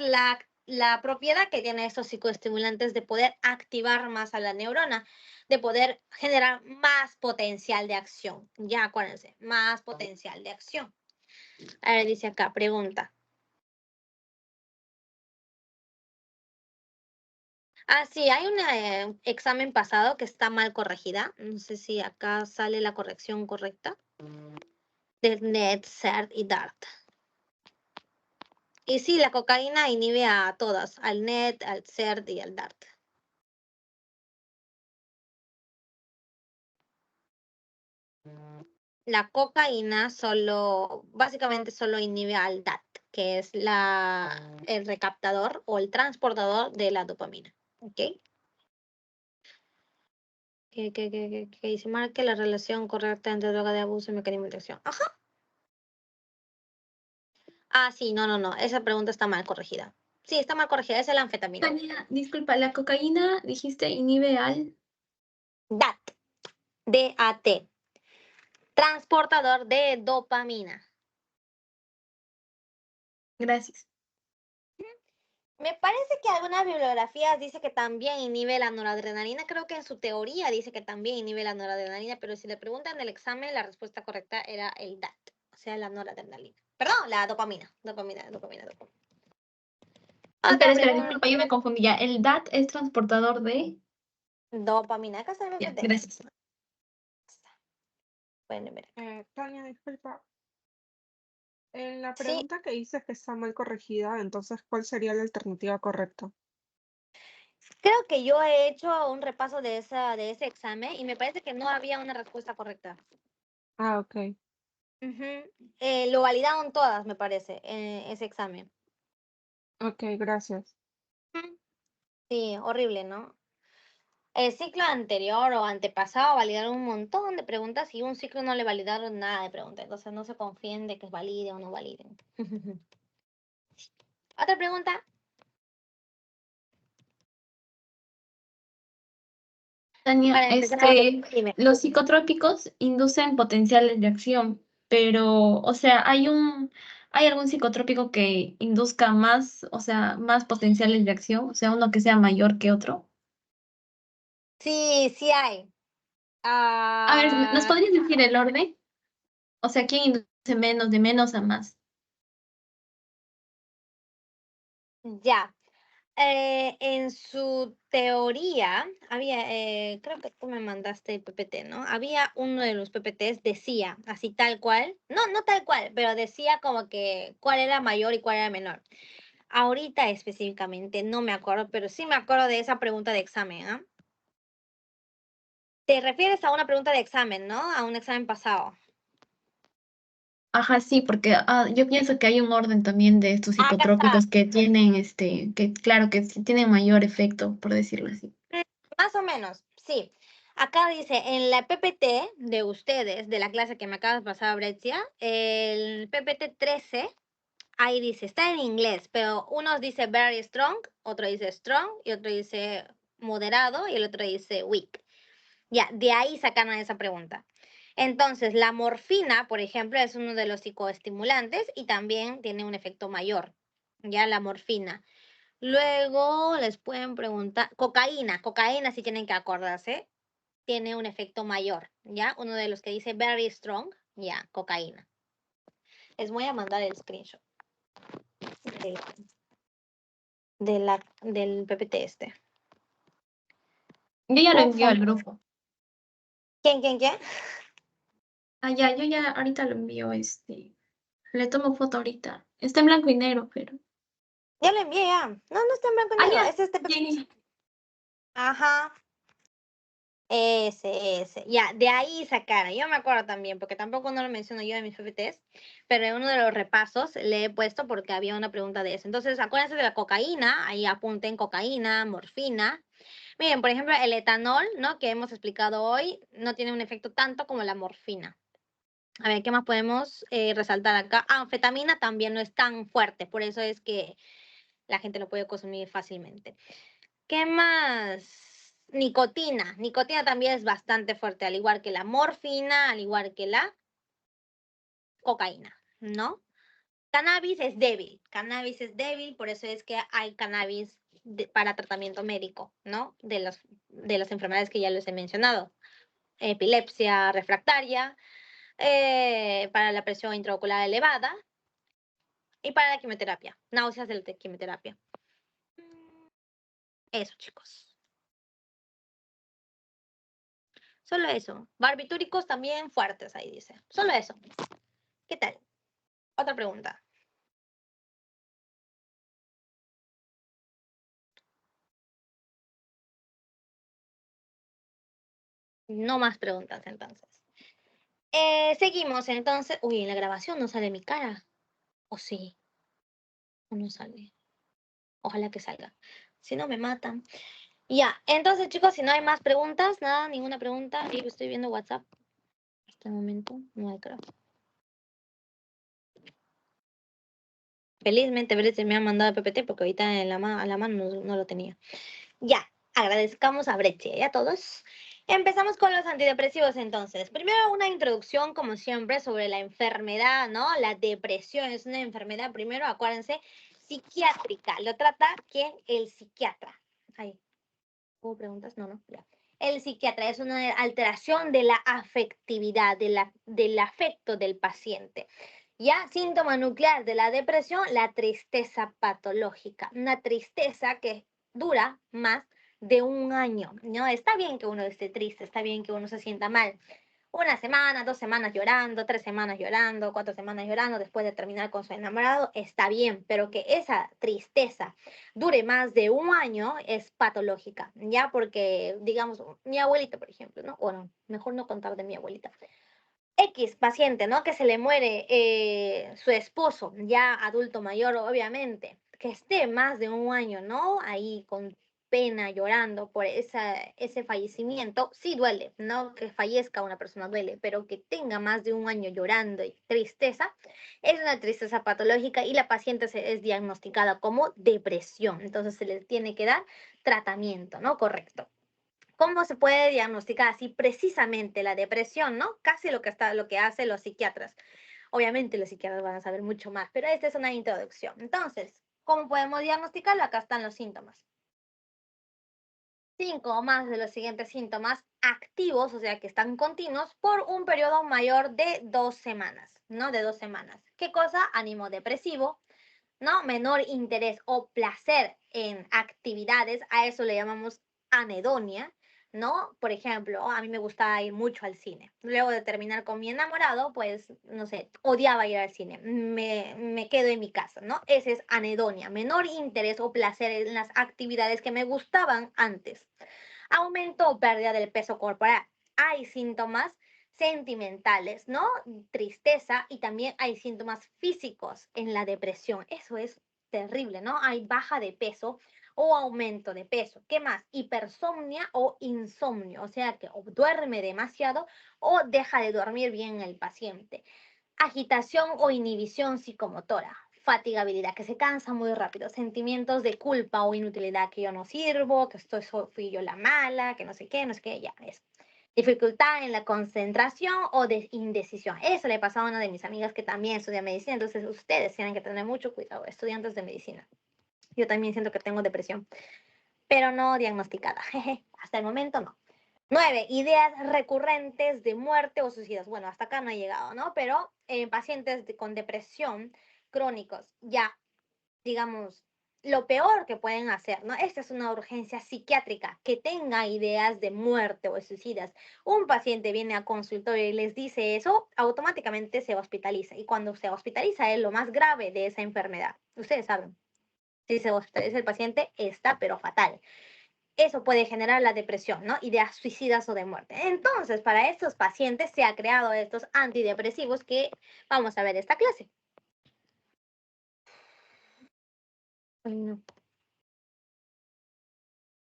la propiedad que tienen estos psicoestimulantes de poder activar más a la neurona, de poder generar más potencial de acción. Ya acuérdense, más potencial de acción. A ver, dice acá, pregunta. Ah, sí, hay un examen pasado que está mal corregida. No sé si acá sale la corrección correcta. De NET, CERT y DART. Y sí, la cocaína inhibe a todas, al NET, al CERT y al DART. La cocaína básicamente solo inhibe al DAT, que es el recaptador o el transportador de la dopamina. ¿Ok? Que dice, marque la relación correcta entre droga de abuso y mecanismo de acción. Ajá. Ah, sí, no. Esa pregunta está mal corregida. Sí, está mal corregida. Esa es la anfetamina. Tania, disculpa, la cocaína dijiste inhibe al. DAT. D-A-T. Transportador de dopamina. Gracias. Me parece que algunas bibliografías dice que también inhibe la noradrenalina. Creo que en su teoría dice que también inhibe la noradrenalina, pero si le preguntan en el examen, la respuesta correcta era el DAT, o sea, la noradrenalina. Perdón, la dopamina. Otra Espera, pregunta. disculpa, yo me confundí ya. El DAT es transportador de. Dopamina. Acá está el Ya, MPT. gracias. Bueno, mira. Tania, disculpa. En la Sí, pregunta que dices que está mal corregida, entonces, ¿cuál sería la alternativa correcta? creo que yo he hecho un repaso de ese examen y me parece que no había una respuesta correcta. Ah, ok. Lo validaron todas, me parece, ese examen. Ok, gracias. Sí, horrible, ¿no? El ciclo anterior o antepasado validaron un montón de preguntas y un ciclo no le validaron nada de preguntas. Entonces no se confíen de que valide o no validen. Otra pregunta. Tania, Para empezar, dime. los psicotrópicos inducen potenciales de acción, pero, o sea, ¿Hay algún psicotrópico que induzca más, o sea, más potenciales de acción? O sea, uno que sea mayor que otro. Sí, sí hay. A ver, ¿nos Ah, podrías decir el orden? O sea, ¿quién induce menos, de menos a más? ya. En su teoría, había, creo que tú me mandaste el PPT, ¿no? Había uno de los PPTs, decía, así tal cual, no tal cual, pero decía como que cuál era mayor y cuál era menor. Ahorita específicamente no me acuerdo, pero sí me acuerdo de esa pregunta de examen, ¿ah? Te refieres a una pregunta de examen, ¿no? A un examen pasado. Ajá, sí, porque yo pienso que hay un orden también de estos Acá está. psicotrópicos que tienen, que claro, que sí tienen mayor efecto, por decirlo así. Más o menos, sí. Acá dice, en la PPT de ustedes, de la clase que me acaba de pasar, Bretsia, el PPT 13, ahí dice, está en inglés, pero uno dice very strong, otro dice strong, y otro dice moderado, y el otro dice weak. Ya, de ahí sacaron esa pregunta. Entonces, la morfina, por ejemplo, es uno de los psicoestimulantes y también tiene un efecto mayor, ya la morfina. Luego les pueden preguntar, cocaína sí tienen que acordarse, tiene un efecto mayor, ¿ya? Uno de los que dice very strong, ya, cocaína. Les voy a mandar el screenshot del, del PPT este. Yo ya lo Por envío al favor. grupo. ¿Quién? Ah, ya, yo ya ahorita lo envío, le tomo foto ahorita. Está en blanco y negro, pero. Ya lo envié ya. No está en blanco y Ah, negro, ya. es este Ya, PPT. ya. Ajá. Ese. Ya, de ahí sacaron. Yo me acuerdo también, porque tampoco no lo menciono yo en mis PPTs, pero en uno de los repasos le he puesto porque había una pregunta de eso. Entonces, acuérdense de la cocaína, ahí apunten cocaína, morfina. Miren, por ejemplo, el etanol, ¿no? Que hemos explicado hoy, no tiene un efecto tanto como la morfina. A ver, ¿qué más podemos resaltar acá? Anfetamina también no es tan fuerte, por eso es que la gente lo puede consumir fácilmente. ¿Qué más? Nicotina también es bastante fuerte, al igual que la morfina, al igual que la cocaína, ¿no? Cannabis es débil, por eso es que hay cannabis para tratamiento médico, ¿no? De las enfermedades que ya les he mencionado. Epilepsia refractaria, para la presión intraocular elevada y para la quimioterapia, náuseas de la quimioterapia. Eso, chicos. Solo eso. Barbitúricos también fuertes, ahí dice. Solo eso. ¿Qué tal? Otra pregunta. No más preguntas, entonces. Seguimos, entonces. Uy, en la grabación no sale mi cara. ¿O sí? ¿O no sale? Ojalá que salga. Si no, me matan. Ya, entonces, chicos, si no hay más preguntas, nada, ninguna pregunta. Y estoy viendo WhatsApp. Hasta el momento no hay, creo. Felizmente, me han mandado el PPT porque ahorita en a la mano no lo tenía. Ya, agradezcamos a Breccia y a todos. Empezamos con los antidepresivos entonces. Primero una introducción, como siempre, sobre la enfermedad, ¿no? La depresión es una enfermedad, primero, acuérdense, psiquiátrica. Lo trata ¿quién? El psiquiatra. Ahí. ¿Hubo preguntas? No, ya. El psiquiatra es una alteración de la afectividad, del afecto del paciente. Ya, síntoma nuclear de la depresión, la tristeza patológica. Una tristeza que dura más de un año, ¿no? Está bien que uno esté triste, está bien que uno se sienta mal. Una semana, 2 semanas llorando, 3 semanas llorando, 4 semanas llorando después de terminar con su enamorado, está bien, pero que esa tristeza dure más de un año es patológica, ¿ya? Porque, digamos, mi abuelita, por ejemplo, ¿no? Bueno, mejor no contar de mi abuelita. X paciente, ¿no? Que se le muere su esposo, ya adulto mayor, obviamente, que esté más de un año, ¿no? Ahí con pena, llorando por ese fallecimiento, sí duele, ¿no? Que fallezca una persona duele, pero que tenga más de un año llorando y tristeza, es una tristeza patológica y la paciente es diagnosticada como depresión, entonces se le tiene que dar tratamiento, ¿no? Correcto. ¿Cómo se puede diagnosticar así precisamente la depresión, no? Casi lo que hacen los psiquiatras. Obviamente los psiquiatras van a saber mucho más, pero esta es una introducción. Entonces, ¿cómo podemos diagnosticarlo? Acá están los síntomas. 5 o más de los siguientes síntomas activos, o sea, que están continuos, por un periodo mayor de 2 semanas, ¿no? De 2 semanas. ¿Qué cosa? Ánimo depresivo, ¿no? Menor interés o placer en actividades, a eso le llamamos anedonia, ¿no? Por ejemplo, a mí me gustaba ir mucho al cine. Luego de terminar con mi enamorado, pues, no sé, odiaba ir al cine. Me quedo en mi casa, ¿no? Ese es anedonia, menor interés o placer en las actividades que me gustaban antes. Aumento o pérdida del peso corporal. Hay síntomas sentimentales, ¿no? Tristeza, y también hay síntomas físicos en la depresión. Eso es terrible, ¿no? Hay baja de peso o aumento de peso. ¿Qué más? Hipersomnia o insomnio, o sea que o duerme demasiado o deja de dormir bien el paciente. Agitación o inhibición psicomotora. Fatigabilidad, que se cansa muy rápido. Sentimientos de culpa o inutilidad, que yo no sirvo, que fui yo la mala, que no sé qué, ya, eso. Dificultad en la concentración o de indecisión. Eso le pasó a una de mis amigas que también estudia medicina, entonces ustedes tienen que tener mucho cuidado, estudiantes de medicina. Yo también siento que tengo depresión, pero no diagnosticada. Hasta el momento no. 9, ideas recurrentes de muerte o suicidas. Bueno, hasta acá no he llegado, ¿no? Pero pacientes con depresión crónicos, ya, digamos, lo peor que pueden hacer, ¿no? Esta es una urgencia psiquiátrica, que tenga ideas de muerte o suicidas. Un paciente viene a consultorio y les dice eso, automáticamente se hospitaliza. Y cuando se hospitaliza es lo más grave de esa enfermedad. Ustedes saben, si se hospitaliza el paciente, está pero fatal. Eso puede generar la depresión, ¿no? Ideas suicidas o de muerte. Entonces, para estos pacientes se ha creado estos antidepresivos que vamos a ver esta clase. No.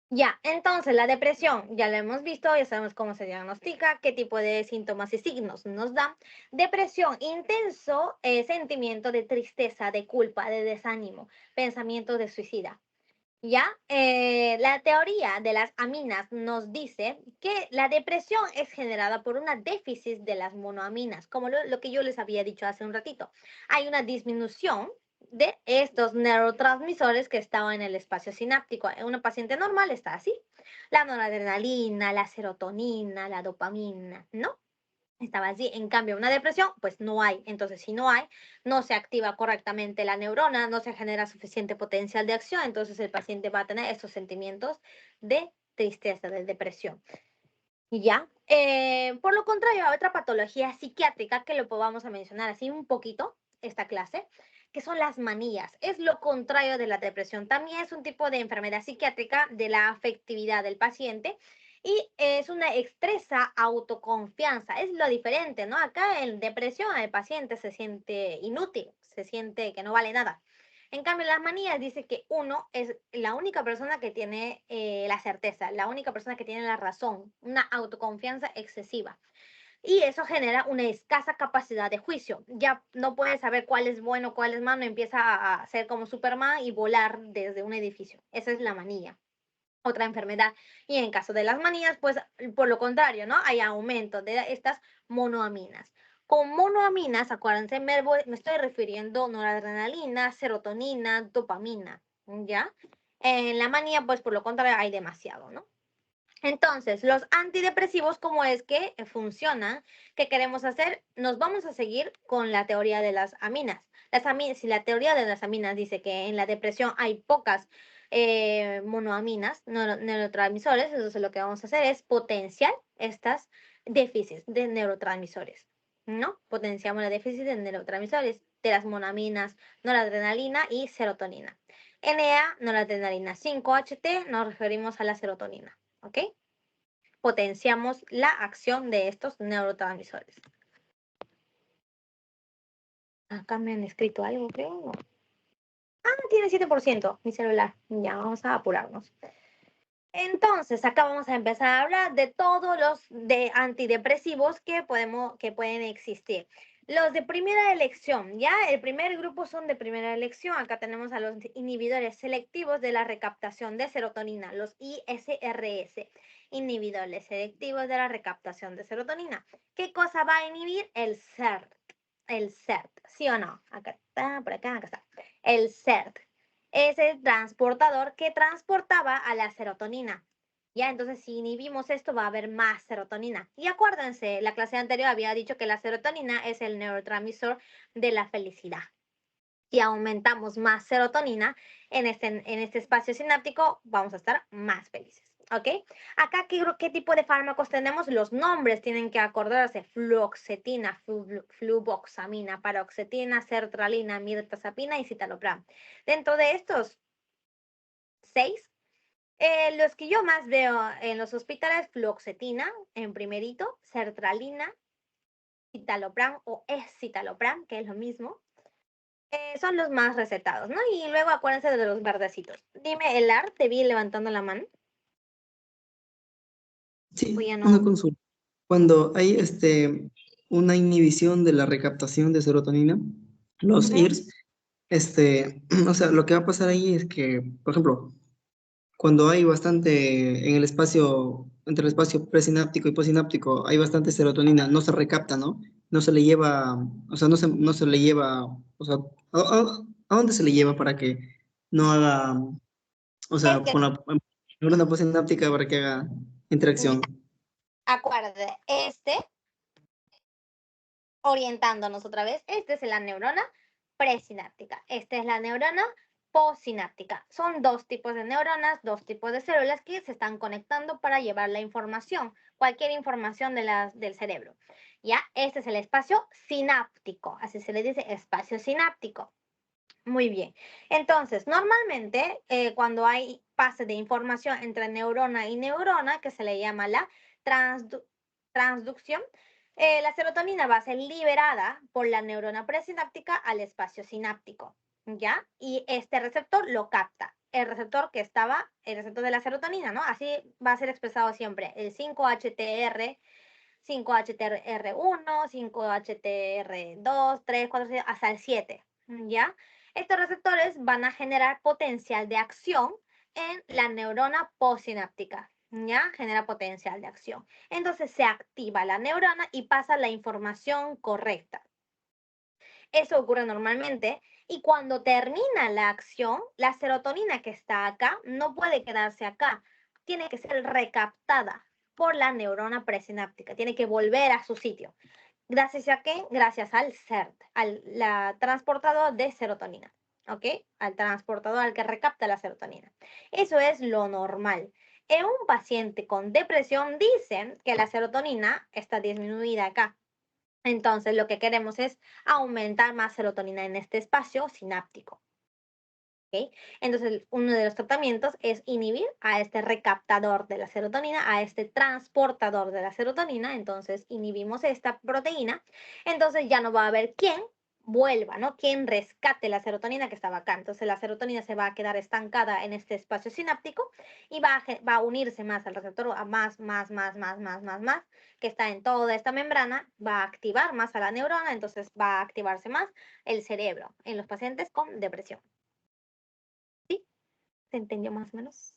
Ya, entonces la depresión, ya la hemos visto, ya sabemos cómo se diagnostica, qué tipo de síntomas y signos nos da. Depresión, intenso sentimiento de tristeza, de culpa, de desánimo, pensamiento de suicida. ¿Ya? La teoría de las aminas nos dice que la depresión es generada por una déficit de las monoaminas, como lo que yo les había dicho hace un ratito. Hay una disminución de estos neurotransmisores que estaban en el espacio sináptico. En una paciente normal está así. La noradrenalina, la serotonina, la dopamina, ¿no? Estaba así. En cambio, una depresión, pues no hay. Entonces, si no hay, no se activa correctamente la neurona, no se genera suficiente potencial de acción, entonces el paciente va a tener estos sentimientos de tristeza, de depresión. ¿Ya? Por lo contrario, hay otra patología psiquiátrica que lo vamos a mencionar así un poquito, esta clase, que son las manías. Es lo contrario de la depresión. También es un tipo de enfermedad psiquiátrica de la afectividad del paciente y es una expresa autoconfianza. Es lo diferente, ¿no? Acá en depresión el paciente se siente inútil, se siente que no vale nada. En cambio, las manías dice que uno es la única persona que tiene la certeza, la única persona que tiene la razón, una autoconfianza excesiva. Y eso genera una escasa capacidad de juicio. Ya no puede saber cuál es bueno, cuál es malo, empieza a ser como Superman y volar desde un edificio. Esa es la manía. Otra enfermedad. Y en caso de las manías, pues por lo contrario, ¿no? Hay aumento de estas monoaminas. Con monoaminas, acuérdense, me estoy refiriendo a noradrenalina, serotonina, dopamina, ¿ya? En la manía, pues por lo contrario, hay demasiado, ¿no? Entonces, los antidepresivos, ¿cómo es que funcionan? ¿Qué queremos hacer? Nos vamos a seguir con la teoría de las aminas. Si la teoría de las aminas dice que en la depresión hay pocas monoaminas, neurotransmisores, entonces lo que vamos a hacer es potenciar estas déficits de neurotransmisores, ¿no? Potenciamos la déficit de neurotransmisores de las monoaminas, noradrenalina y serotonina. NA, noradrenalina. 5-HT, nos referimos a la serotonina. ¿Ok? Potenciamos la acción de estos neurotransmisores. Acá me han escrito algo, creo. No. Tiene 7% mi celular. Ya, vamos a apurarnos. Entonces, acá vamos a empezar a hablar de todos los antidepresivos que pueden existir. Los de primera elección, ¿ya? El primer grupo son de primera elección. Acá tenemos a los inhibidores selectivos de la recaptación de serotonina, los ISRS, inhibidores selectivos de la recaptación de serotonina. ¿Qué cosa va a inhibir? El SERT, El SERT, ¿sí o no? Acá está, por acá está. El SERT es el transportador que transportaba a la serotonina. Ya, entonces si inhibimos esto va a haber más serotonina. Y acuérdense, la clase anterior había dicho que la serotonina es el neurotransmisor de la felicidad. Si aumentamos más serotonina en este espacio sináptico, vamos a estar más felices. ¿Ok? Acá, ¿qué tipo de fármacos tenemos? Los nombres tienen que acordarse. Fluoxetina, fluvoxamina, paroxetina, sertralina, mirtazapina y citalopram. Dentro de estos 6, los que yo más veo en los hospitales, fluoxetina en primerito, sertralina, citalopram o escitalopram, que es lo mismo. Son los más recetados, ¿no? Y luego acuérdense de los verdecitos. Dime, Elar, te vi levantando la mano. Sí, Pues ya no. una consulta. Cuando hay una inhibición de la recaptación de serotonina, los Ujú. IRS, o sea, lo que va a pasar ahí es que, por ejemplo, cuando hay bastante en el espacio, entre el espacio presináptico y postsináptico, hay bastante serotonina, no se recapta, ¿no? No se le lleva, o sea, no se le lleva, o sea, ¿a dónde se le lleva para que no haga, o Es sea, que, con la neurona postsináptica para que haga interacción? acuérdate, orientándonos otra vez, esta es la neurona presináptica, esta es la neurona postsináptica. Son dos tipos de neuronas, dos tipos de células que se están conectando para llevar la información, cualquier información del cerebro. ¿Ya? Este es el espacio sináptico, así se le dice espacio sináptico. Muy bien. Entonces, normalmente cuando hay pase de información entre neurona y neurona, que se le llama la transducción, la serotonina va a ser liberada por la neurona presináptica al espacio sináptico, ¿ya? Y este receptor lo capta. El receptor el receptor de la serotonina, ¿no? Así va a ser expresado siempre, el 5-HTR, 5-HTR1, 5-HTR2, 3, 4, 6, hasta el 7, ¿ya? Estos receptores van a generar potencial de acción en la neurona postsináptica, ¿ya? Genera potencial de acción. Entonces se activa la neurona y pasa la información correcta. Eso ocurre normalmente y cuando termina la acción, la serotonina que está acá no puede quedarse acá, tiene que ser recaptada por la neurona presináptica, tiene que volver a su sitio. ¿Gracias a qué? Gracias al SERT, al transportador de serotonina, ¿ok? Al transportador al que recapta la serotonina. Eso es lo normal. En un paciente con depresión dicen que la serotonina está disminuida acá. Entonces, lo que queremos es aumentar más serotonina en este espacio sináptico. ¿Okay? Entonces, uno de los tratamientos es inhibir a este recaptador de la serotonina, a este transportador de la serotonina. Entonces, inhibimos esta proteína. Entonces, ya no va a haber quien vuelva, ¿no? Quien rescate la serotonina que estaba acá. Entonces, la serotonina se va a quedar estancada en este espacio sináptico y va a unirse más al receptor, a más, que está en toda esta membrana, va a activar más a la neurona, entonces va a activarse más el cerebro en los pacientes con depresión. ¿Se entendió más o menos?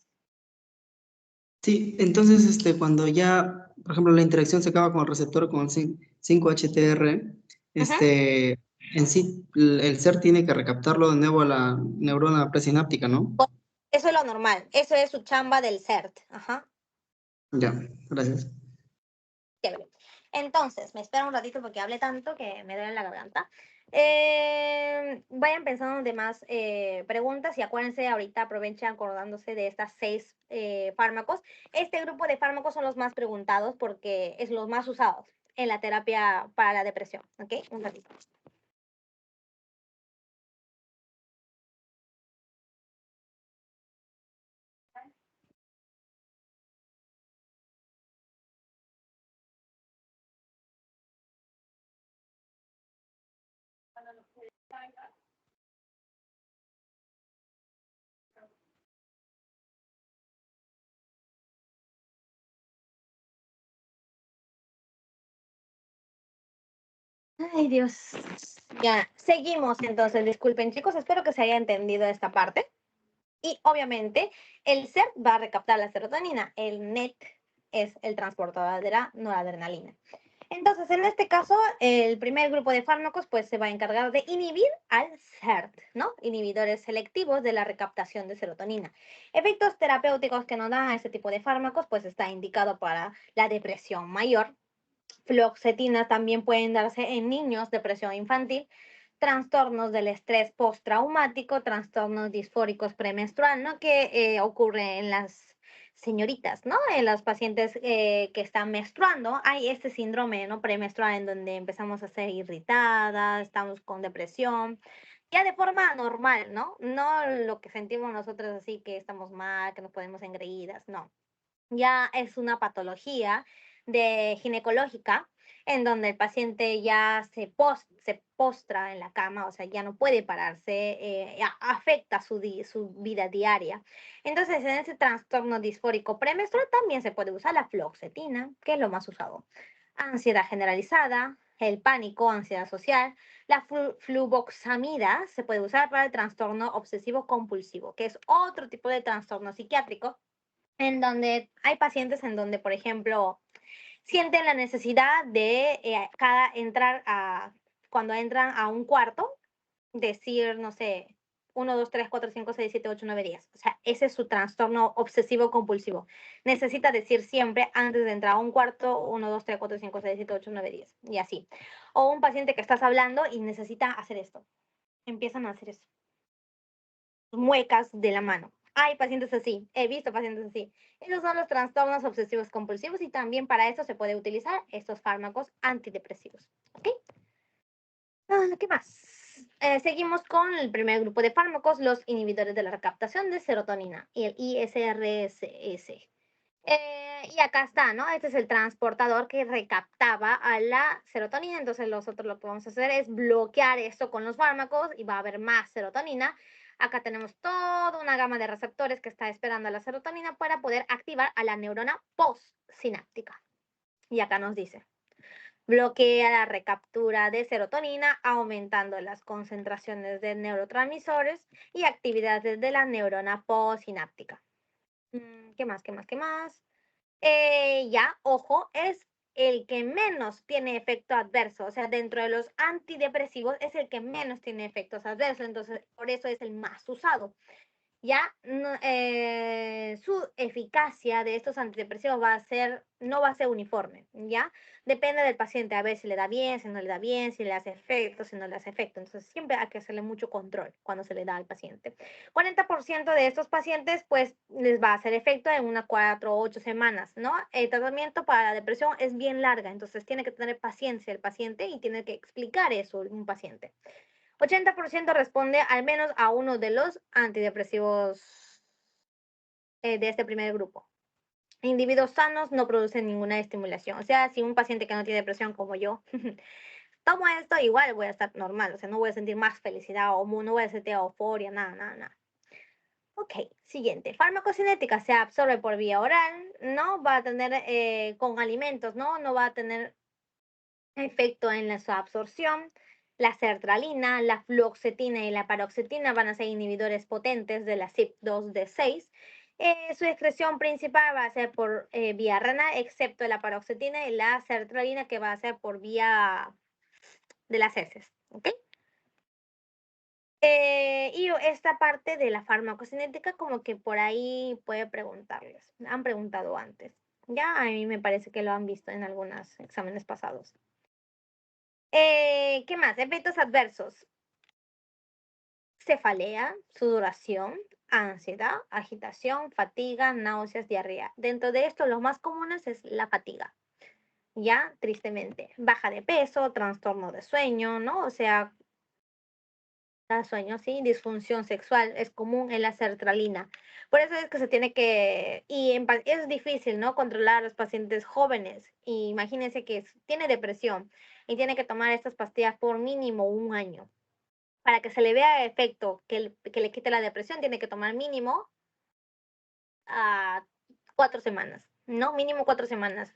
Sí, entonces cuando ya, por ejemplo, la interacción se acaba con el receptor, con el 5-HTR, en sí, el SER tiene que recaptarlo de nuevo a la neurona presináptica, ¿no? Eso es lo normal, eso es su chamba del CERT. Ajá. Ya, gracias. Chévere. Entonces, me espera un ratito porque hablé tanto que me duele la garganta. Vayan pensando de más preguntas y acuérdense, ahorita aprovechen acordándose de estas 6 fármacos. Este grupo de fármacos son los más preguntados porque es los más usados en la terapia para la depresión. ¿Ok? Un ratito. Ay, Dios. Ya, seguimos entonces. Disculpen, chicos, espero que se haya entendido esta parte. Y obviamente el SERT va a recaptar la serotonina. El NET es el transportador de la noradrenalina. Entonces, en este caso, el primer grupo de fármacos pues se va a encargar de inhibir al SERT, ¿no? Inhibidores selectivos de la recaptación de serotonina. Efectos terapéuticos que nos dan a este tipo de fármacos pues está indicado para la depresión mayor. Fluoxetina también pueden darse en niños, depresión infantil, trastornos del estrés postraumático, trastornos disfóricos premenstrual, ¿no? Que ocurre en las señoritas, ¿no? En las pacientes que están menstruando, hay este síndrome, ¿no? Premenstrual en donde empezamos a ser irritadas, estamos con depresión, ya de forma normal, ¿no? No lo que sentimos nosotros así que estamos mal, que nos podemos engreídas, no. Ya es una patología ginecológica en donde el paciente ya se postra en la cama, o sea, ya no puede pararse, afecta su vida diaria. Entonces, en ese trastorno disfórico premenstrual también se puede usar la fluoxetina, que es lo más usado. Ansiedad generalizada, el pánico, ansiedad social. La fluvoxamida se puede usar para el trastorno obsesivo compulsivo, que es otro tipo de trastorno psiquiátrico en donde hay pacientes en donde, por ejemplo, sienten la necesidad de cuando entran a un cuarto, decir, no sé, 1, 2, 3, 4, 5, 6, 7, 8, 9, 10. O sea, ese es su trastorno obsesivo compulsivo. Necesita decir siempre antes de entrar a un cuarto 1, 2, 3, 4, 5, 6, 7, 8, 9, 10. Y así. O un paciente que estás hablando y necesita hacer esto. Empiezan a hacer eso. Muecas de la mano. Hay pacientes así, he visto pacientes así. Esos son los trastornos obsesivos compulsivos y también para eso se puede utilizar estos fármacos antidepresivos. ¿Ok? ¿Qué más? Seguimos con el primer grupo de fármacos, los inhibidores de la recaptación de serotonina y el ISRS. Y acá está, ¿no? Este es el transportador que recaptaba a la serotonina. Entonces nosotros lo que vamos a hacer es bloquear esto con los fármacos y va a haber más serotonina. Acá tenemos toda una gama de receptores que está esperando a la serotonina para poder activar a la neurona postsináptica. Y acá nos dice, bloquea la recaptura de serotonina aumentando las concentraciones de neurotransmisores y actividades de la neurona postsináptica. ¿Qué más? ¿Qué más? ¿Qué más? Ya, ojo, es el que menos tiene efecto adverso, o sea, dentro de los antidepresivos es el que menos tiene efectos adversos, entonces por eso es el más usado. Ya su eficacia de estos antidepresivos no va a ser uniforme, ¿ya? Depende del paciente, a ver si le da bien, si no le da bien, si le hace efecto, si no le hace efecto. Entonces siempre hay que hacerle mucho control cuando se le da al paciente. 40% de estos pacientes, pues, les va a hacer efecto en unas 4 o 8 semanas, ¿no? El tratamiento para la depresión es bien larga, entonces tiene que tener paciencia el paciente y tiene que explicar eso un paciente. 80% responde al menos a uno de los antidepresivos de este primer grupo. Individuos sanos no producen ninguna estimulación. O sea, si un paciente que no tiene depresión como yo, tomo esto, igual voy a estar normal. O sea, no voy a sentir más felicidad o no voy a sentir euforia, nada. Ok, siguiente. Farmacocinética se absorbe por vía oral, ¿no? Va a tener con alimentos, ¿no? No va a tener efecto en su absorción. La sertralina, la fluoxetina y la paroxetina van a ser inhibidores potentes de la CYP2D6. Su excreción principal va a ser por vía renal, excepto la paroxetina y la sertralina, que va a ser por vía de las heces. ¿Ok? Y esta parte de la farmacocinética, como que por ahí puede preguntarles. Han preguntado antes. Ya a mí me parece que lo han visto en algunos exámenes pasados. ¿Qué más? Efectos adversos. Cefalea, sudoración, ansiedad, agitación, fatiga, náuseas, diarrea. Dentro de esto, los más comunes es la fatiga. Ya, tristemente. Baja de peso, trastorno de sueño, ¿no? O sea, da sueño, ¿sí? Disfunción sexual es común en la sertralina. Por eso es que se tiene que, es difícil, ¿no? Controlar a los pacientes jóvenes. Y imagínense que tiene depresión y tiene que tomar estas pastillas por mínimo un año. Para que se le vea efecto, que le quite la depresión, tiene que tomar mínimo 4 semanas, ¿no? Mínimo 4 semanas.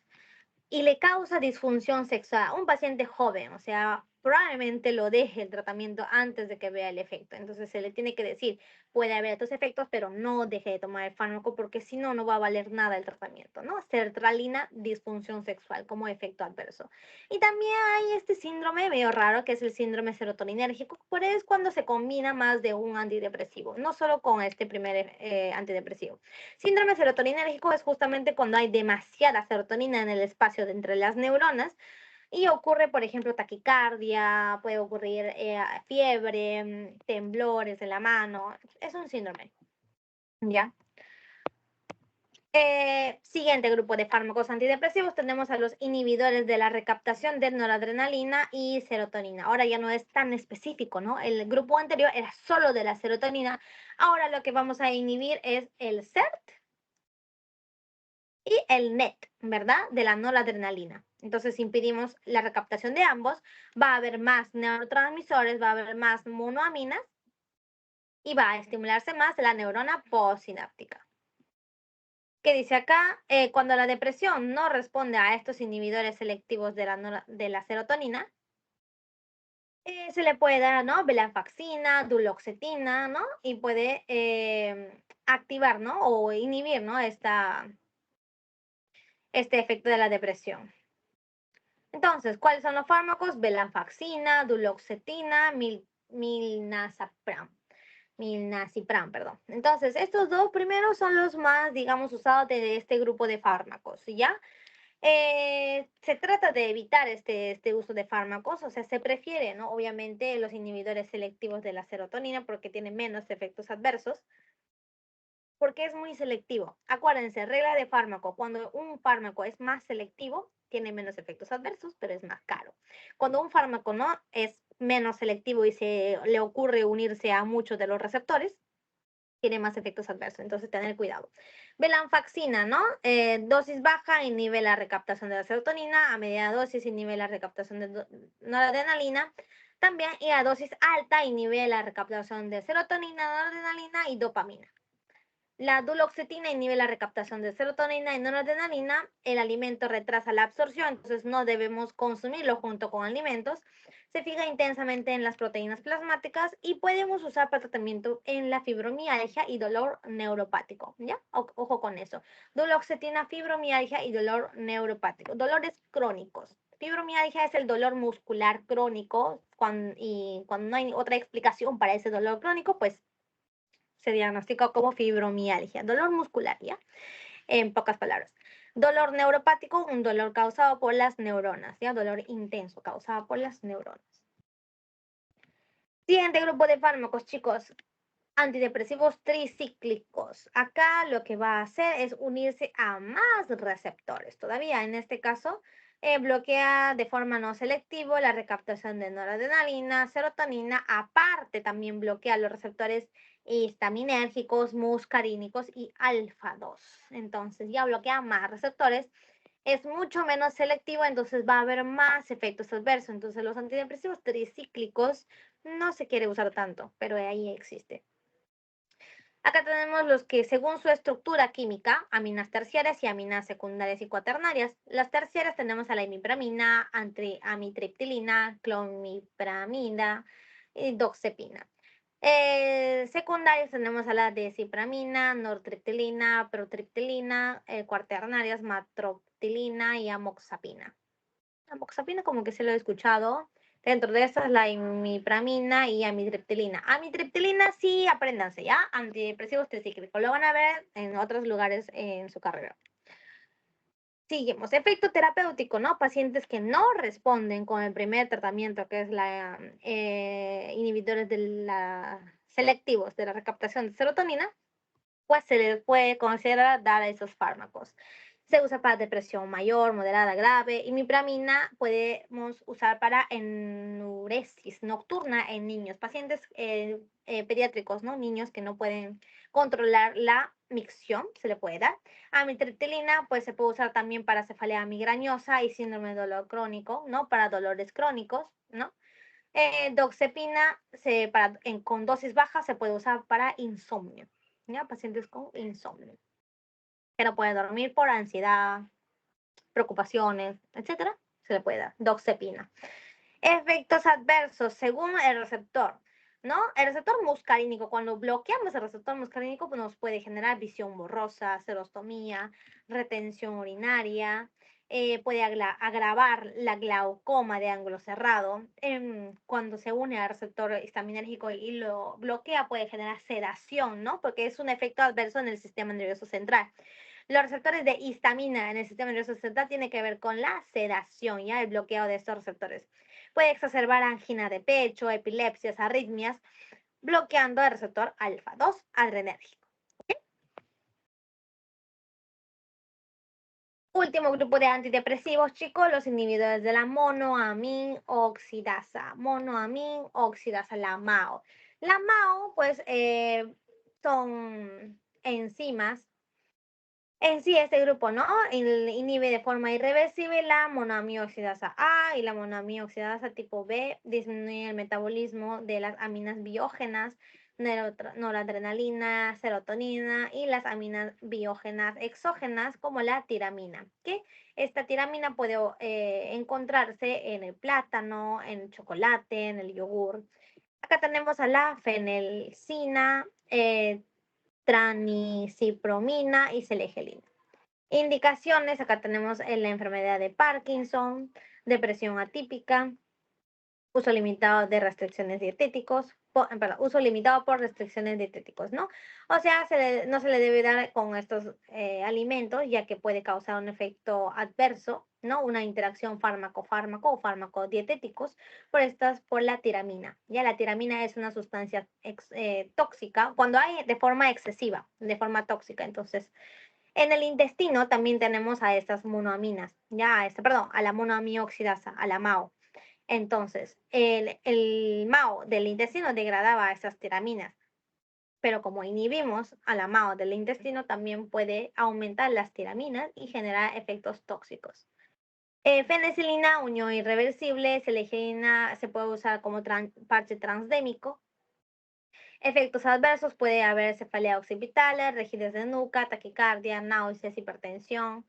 Y le causa disfunción sexual a un paciente joven, o sea, probablemente lo deje el tratamiento antes de que vea el efecto. Entonces se le tiene que decir, puede haber estos efectos, pero no deje de tomar el fármaco porque si no, no va a valer nada el tratamiento, ¿no? Sertralina, disfunción sexual como efecto adverso. Y también hay este síndrome medio raro que es el síndrome serotoninérgico, por eso es cuando se combina más de un antidepresivo, no solo con este primer antidepresivo. Síndrome serotoninérgico es justamente cuando hay demasiada serotonina en el espacio de entre las neuronas y ocurre, por ejemplo, taquicardia, puede ocurrir fiebre, temblores en la mano. Es un síndrome, ¿ya? Siguiente grupo de fármacos antidepresivos tenemos a los inhibidores de la recaptación de noradrenalina y serotonina. Ahora ya no es tan específico, ¿no? El grupo anterior era solo de la serotonina. Ahora lo que vamos a inhibir es el SERT y el NET, ¿verdad? De la noradrenalina. Entonces, si impedimos la recaptación de ambos, va a haber más neurotransmisores, va a haber más monoaminas y va a estimularse más la neurona postsináptica. ¿Qué dice acá? Cuando la depresión no responde a estos inhibidores selectivos de la serotonina, se le puede dar, ¿no? Venlafaxina, duloxetina, ¿no? Y puede activar, ¿no? O inhibir, ¿no? Este efecto de la depresión. Entonces, ¿cuáles son los fármacos? Venlafaxina, duloxetina, milnacipran, perdón. Entonces, estos dos primeros son los más, digamos, usados de este grupo de fármacos, ¿ya? Se trata de evitar este uso de fármacos, o sea, se prefiere, ¿no? Obviamente, los inhibidores selectivos de la serotonina porque tienen menos efectos adversos, porque es muy selectivo. Acuérdense, regla de fármaco, cuando un fármaco es más selectivo, tiene menos efectos adversos, pero es más caro. Cuando un fármaco no es menos selectivo y se le ocurre unirse a muchos de los receptores, tiene más efectos adversos, entonces tener cuidado. Venlafaxina, ¿no? Dosis baja inhibe la recaptación de la serotonina, a media dosis inhibe la recaptación de noradrenalina, también y a dosis alta inhibe la recaptación de serotonina, noradrenalina y dopamina. La duloxetina inhibe la recaptación de serotonina y noradrenalina. El alimento retrasa la absorción, entonces no debemos consumirlo junto con alimentos. Se fija intensamente en las proteínas plasmáticas y podemos usar para tratamiento en la fibromialgia y dolor neuropático, ¿ya? Ojo con eso. Duloxetina, fibromialgia y dolor neuropático. Dolores crónicos. Fibromialgia es el dolor muscular crónico y cuando no hay otra explicación para ese dolor crónico, pues se diagnostica como fibromialgia, dolor muscular, ¿ya? En pocas palabras. Dolor neuropático, un dolor causado por las neuronas, ¿ya? Dolor intenso causado por las neuronas. Siguiente grupo de fármacos, chicos. Antidepresivos tricíclicos. Acá lo que va a hacer es unirse a más receptores. Todavía en este caso, bloquea de forma no selectiva la recaptación de noradrenalina, serotonina. Aparte, también bloquea los receptores histaminérgicos, muscarínicos y alfa-2. Entonces, ya bloquea más receptores. Es mucho menos selectivo, entonces va a haber más efectos adversos. Entonces, los antidepresivos tricíclicos no se quiere usar tanto, pero ahí existe. Acá tenemos los que según su estructura química, aminas terciarias y aminas secundarias y cuaternarias. Las terciarias tenemos a la imipramina, amitriptilina, clomipramida y doxepina. Secundarias tenemos a la desipramina, nortriptilina, protriptilina, cuaternarias, matroptilina y amoxapina. Amoxapina como que se lo he escuchado. Dentro de estas la imipramina y amitriptilina. Amitriptilina sí, apréndanse, ¿ya? Antidepresivos tricíclicos. Lo van a ver en otros lugares en su carrera. Seguimos. Efecto terapéutico, ¿no? Pacientes que no responden con el primer tratamiento, que es la inhibidores selectivos de la recaptación de serotonina, pues se les puede considerar dar esos fármacos. Se usa para depresión mayor, moderada, grave. Imipramina podemos usar para enuresis nocturna en niños, pacientes pediátricos, ¿no? Niños que no pueden controlar la micción, se le puede dar. Amitriptilina, pues se puede usar también para cefalea migrañosa y síndrome de dolor crónico, ¿no? Para dolores crónicos, ¿no? Doxepina, con dosis bajas, se puede usar para insomnio, ¿ya? Pacientes con insomnio, que no pueden dormir por ansiedad, preocupaciones, etcétera, se le puede dar doxepina. Efectos adversos según el receptor, ¿no? El receptor muscarínico, cuando bloqueamos el receptor muscarínico, pues nos puede generar visión borrosa, xerostomía, retención urinaria, puede agravar la glaucoma de ángulo cerrado. Cuando se une al receptor histaminérgico y lo bloquea, puede generar sedación, ¿no? Porque es un efecto adverso en el sistema nervioso central. Los receptores de histamina en el sistema nervioso central tienen que ver con la sedación, ya el bloqueo de estos receptores. Puede exacerbar angina de pecho, epilepsias, arritmias, bloqueando el receptor alfa 2 adrenérgico. Último grupo de antidepresivos, chicos, los inhibidores de la monoamin oxidasa. Monoamin oxidasa, la MAO. La MAO, pues, son enzimas. En sí, este grupo, ¿no? Inhibe de forma irreversible la monoaminoxidasa A y la monoaminoxidasa tipo B, disminuye el metabolismo de las aminas biógenas, noradrenalina, serotonina y las aminas biógenas exógenas como la tiramina, que esta tiramina puede encontrarse en el plátano, en el chocolate, en el yogur. Acá tenemos a la fenilcina, tranicipromina y selegelina. Indicaciones, acá tenemos la enfermedad de Parkinson, depresión atípica, uso limitado de restricciones dietéticos, uso limitado por restricciones dietéticos, ¿no? O sea, no se le debe dar con estos alimentos, ya que puede causar un efecto adverso, ¿no? Una interacción fármaco-fármaco o fármaco-dietéticos por la tiramina. Ya la tiramina es una sustancia tóxica cuando hay de forma excesiva, de forma tóxica. Entonces, en el intestino también tenemos a estas monoaminas, a la monoaminoxidasa, a la MAO. Entonces, el MAO del intestino degradaba estas tiraminas, pero como inhibimos a la MAO del intestino, también puede aumentar las tiraminas y generar efectos tóxicos. Fenicilina, unión irreversible, selegelina se puede usar como parche transdémico. Efectos adversos, puede haber cefalea occipitales, rigidez de nuca, taquicardia, náuseas, hipertensión.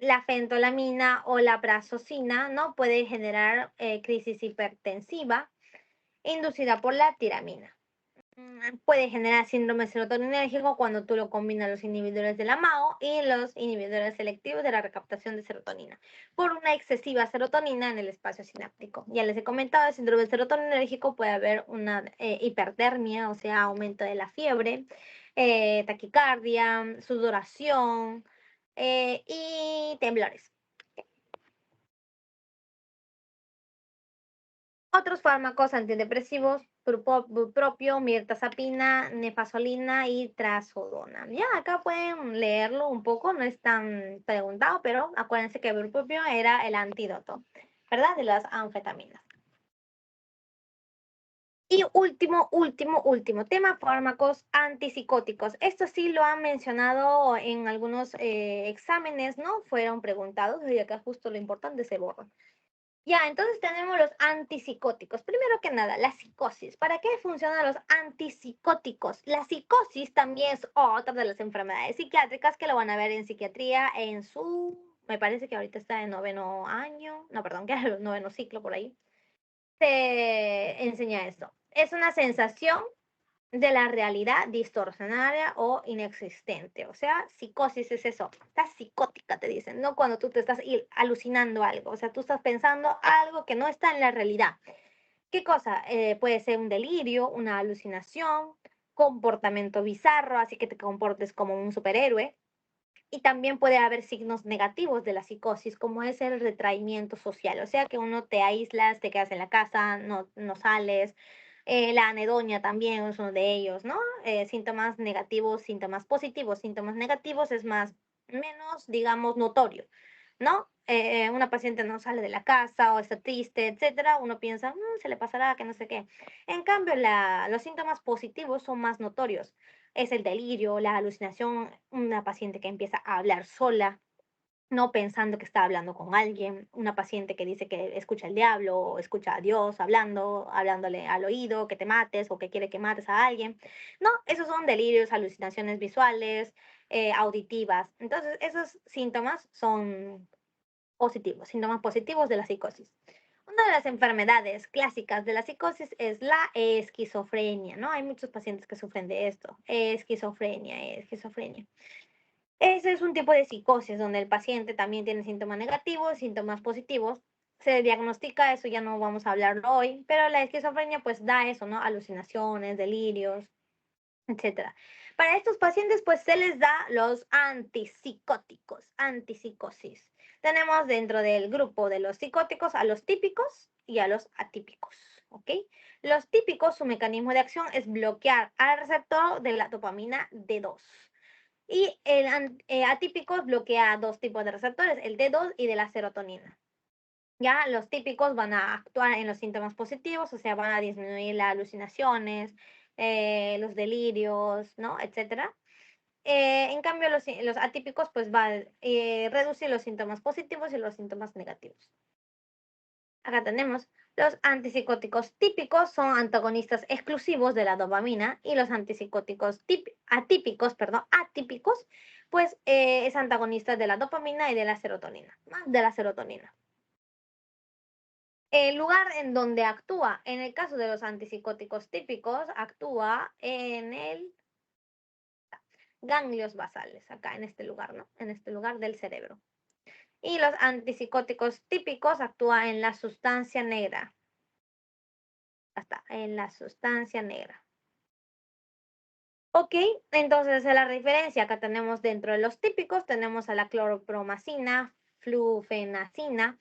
La fentolamina o la prazosina, ¿no? Puede generar crisis hipertensiva inducida por la tiramina. Puede generar síndrome serotoninérgico cuando tú lo combinas los inhibidores de la MAO y los inhibidores selectivos de la recaptación de serotonina por una excesiva serotonina en el espacio sináptico. Ya les he comentado, el síndrome serotoninérgico puede haber una hipertermia, o sea, aumento de la fiebre, taquicardia, sudoración y temblores. Otros fármacos antidepresivos, bupropión, mirtazapina, nefazolina y trazodona. Ya acá pueden leerlo un poco, no es tan preguntado, pero acuérdense que bupropión era el antídoto, ¿verdad? De las anfetaminas. Y último tema, fármacos antipsicóticos. Esto sí lo han mencionado en algunos exámenes, ¿no? Fueron preguntados y acá justo lo importante se borra. Ya, entonces tenemos los antipsicóticos. Primero que nada, la psicosis. ¿Para qué funcionan los antipsicóticos? La psicosis también es otra de las enfermedades psiquiátricas que lo van a ver en psiquiatría me parece que ahorita está en noveno año, no, perdón, que es el noveno ciclo por ahí. Se enseña esto. Es una sensación de la realidad distorsionada o inexistente. O sea, psicosis es eso. Estás psicótica, te dicen, ¿no? Cuando tú te estás alucinando algo. O sea, tú estás pensando algo que no está en la realidad. ¿Qué cosa? Puede ser un delirio, una alucinación, comportamiento bizarro, así que te comportes como un superhéroe. Y también puede haber signos negativos de la psicosis, como es el retraimiento social, o sea que uno te aíslas, te quedas en la casa, no sales. La anedonia también es uno de ellos, ¿no? Síntomas negativos, síntomas positivos. Síntomas negativos es menos, digamos, notorio, ¿no? Una paciente no sale de la casa o está triste, etcétera, uno piensa, se le pasará, que no sé qué. En cambio, los síntomas positivos son más notorios. Es el delirio, la alucinación, una paciente que empieza a hablar sola, no pensando que está hablando con alguien, una paciente que dice que escucha al diablo o escucha a Dios hablándole al oído, que te mates o que quiere que mates a alguien. No, esos son delirios, alucinaciones visuales, auditivas. Entonces, esos síntomas son positivos, síntomas positivos de la psicosis. Una de las enfermedades clásicas de la psicosis es la esquizofrenia, ¿no? Hay muchos pacientes que sufren de esto. Esquizofrenia. Ese es un tipo de psicosis donde el paciente también tiene síntomas negativos, síntomas positivos. Se diagnostica, eso ya no vamos a hablarlo hoy, pero la esquizofrenia pues da eso, ¿no? Alucinaciones, delirios, etcétera. Para estos pacientes pues se les da los antipsicóticos, antipsicosis. Tenemos dentro del grupo de los psicóticos a los típicos y a los atípicos, ¿ok? Los típicos, su mecanismo de acción es bloquear al receptor de la dopamina D2. Y el atípico bloquea dos tipos de receptores, el D2 y de la serotonina. Ya los típicos van a actuar en los síntomas positivos, o sea, van a disminuir las alucinaciones, los delirios, ¿no? Etcétera. En cambio, los atípicos pues va a reducir los síntomas positivos y los síntomas negativos. Acá tenemos los antipsicóticos típicos, son antagonistas exclusivos de la dopamina, y los antipsicóticos atípicos, pues es antagonista de la dopamina y de la serotonina, más de la serotonina. El lugar en donde actúa, en el caso de los antipsicóticos típicos, actúa en el ganglios basales, acá en este lugar, ¿no? En este lugar del cerebro. Y los antipsicóticos típicos actúan en la sustancia negra. Hasta en la sustancia negra. Ok, entonces la referencia acá tenemos dentro de los típicos, tenemos a la clorpromacina, flufenacina,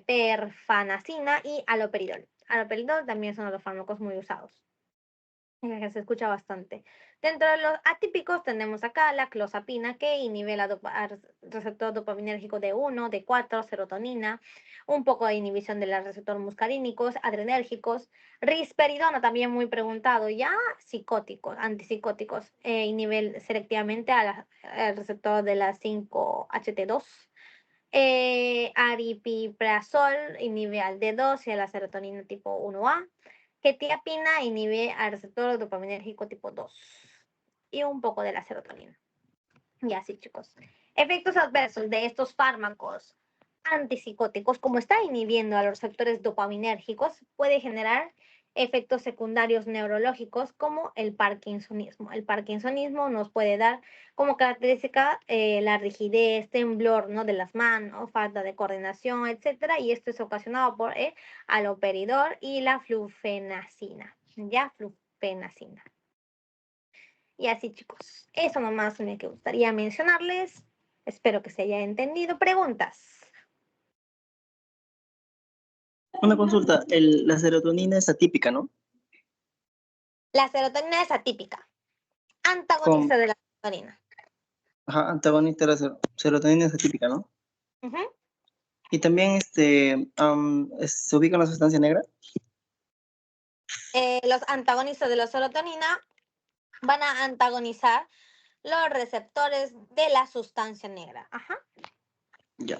perfanacina y aloperidol. Aloperidol también son los fármacos muy usados, que se escucha bastante. Dentro de los atípicos tenemos acá la clozapina, que inhibe el receptor dopaminérgico D1, D4, serotonina, un poco de inhibición de los receptores muscarínicos, adrenérgicos. Risperidona, también muy preguntado, ya psicóticos, antipsicóticos, inhibe selectivamente al receptor de la 5-HT2. Aripiprazol inhibe al D2 y a la serotonina tipo 1A. Quetiapina inhibe al receptor dopaminérgico tipo 2 y un poco de la serotonina. Y así, chicos. Efectos adversos de estos fármacos antipsicóticos, como está inhibiendo a los receptores dopaminérgicos, puede generar efectos secundarios neurológicos como el parkinsonismo. El parkinsonismo nos puede dar como característica la rigidez, temblor, ¿no? de las manos, falta de coordinación, etcétera, y esto es ocasionado por el aloperidol y la flufenacina. Ya, flufenacina. Y así, chicos, eso nomás me gustaría mencionarles. Espero que se haya entendido. ¿Preguntas? Una consulta, la serotonina es atípica, ¿no? La serotonina es atípica, antagonista de la serotonina. Ajá, antagonista de la serotonina es atípica, ¿no? Ujú. Y también se ubica en la sustancia negra. Los antagonistas de la serotonina van a antagonizar los receptores de la sustancia negra. Ajá. Ya.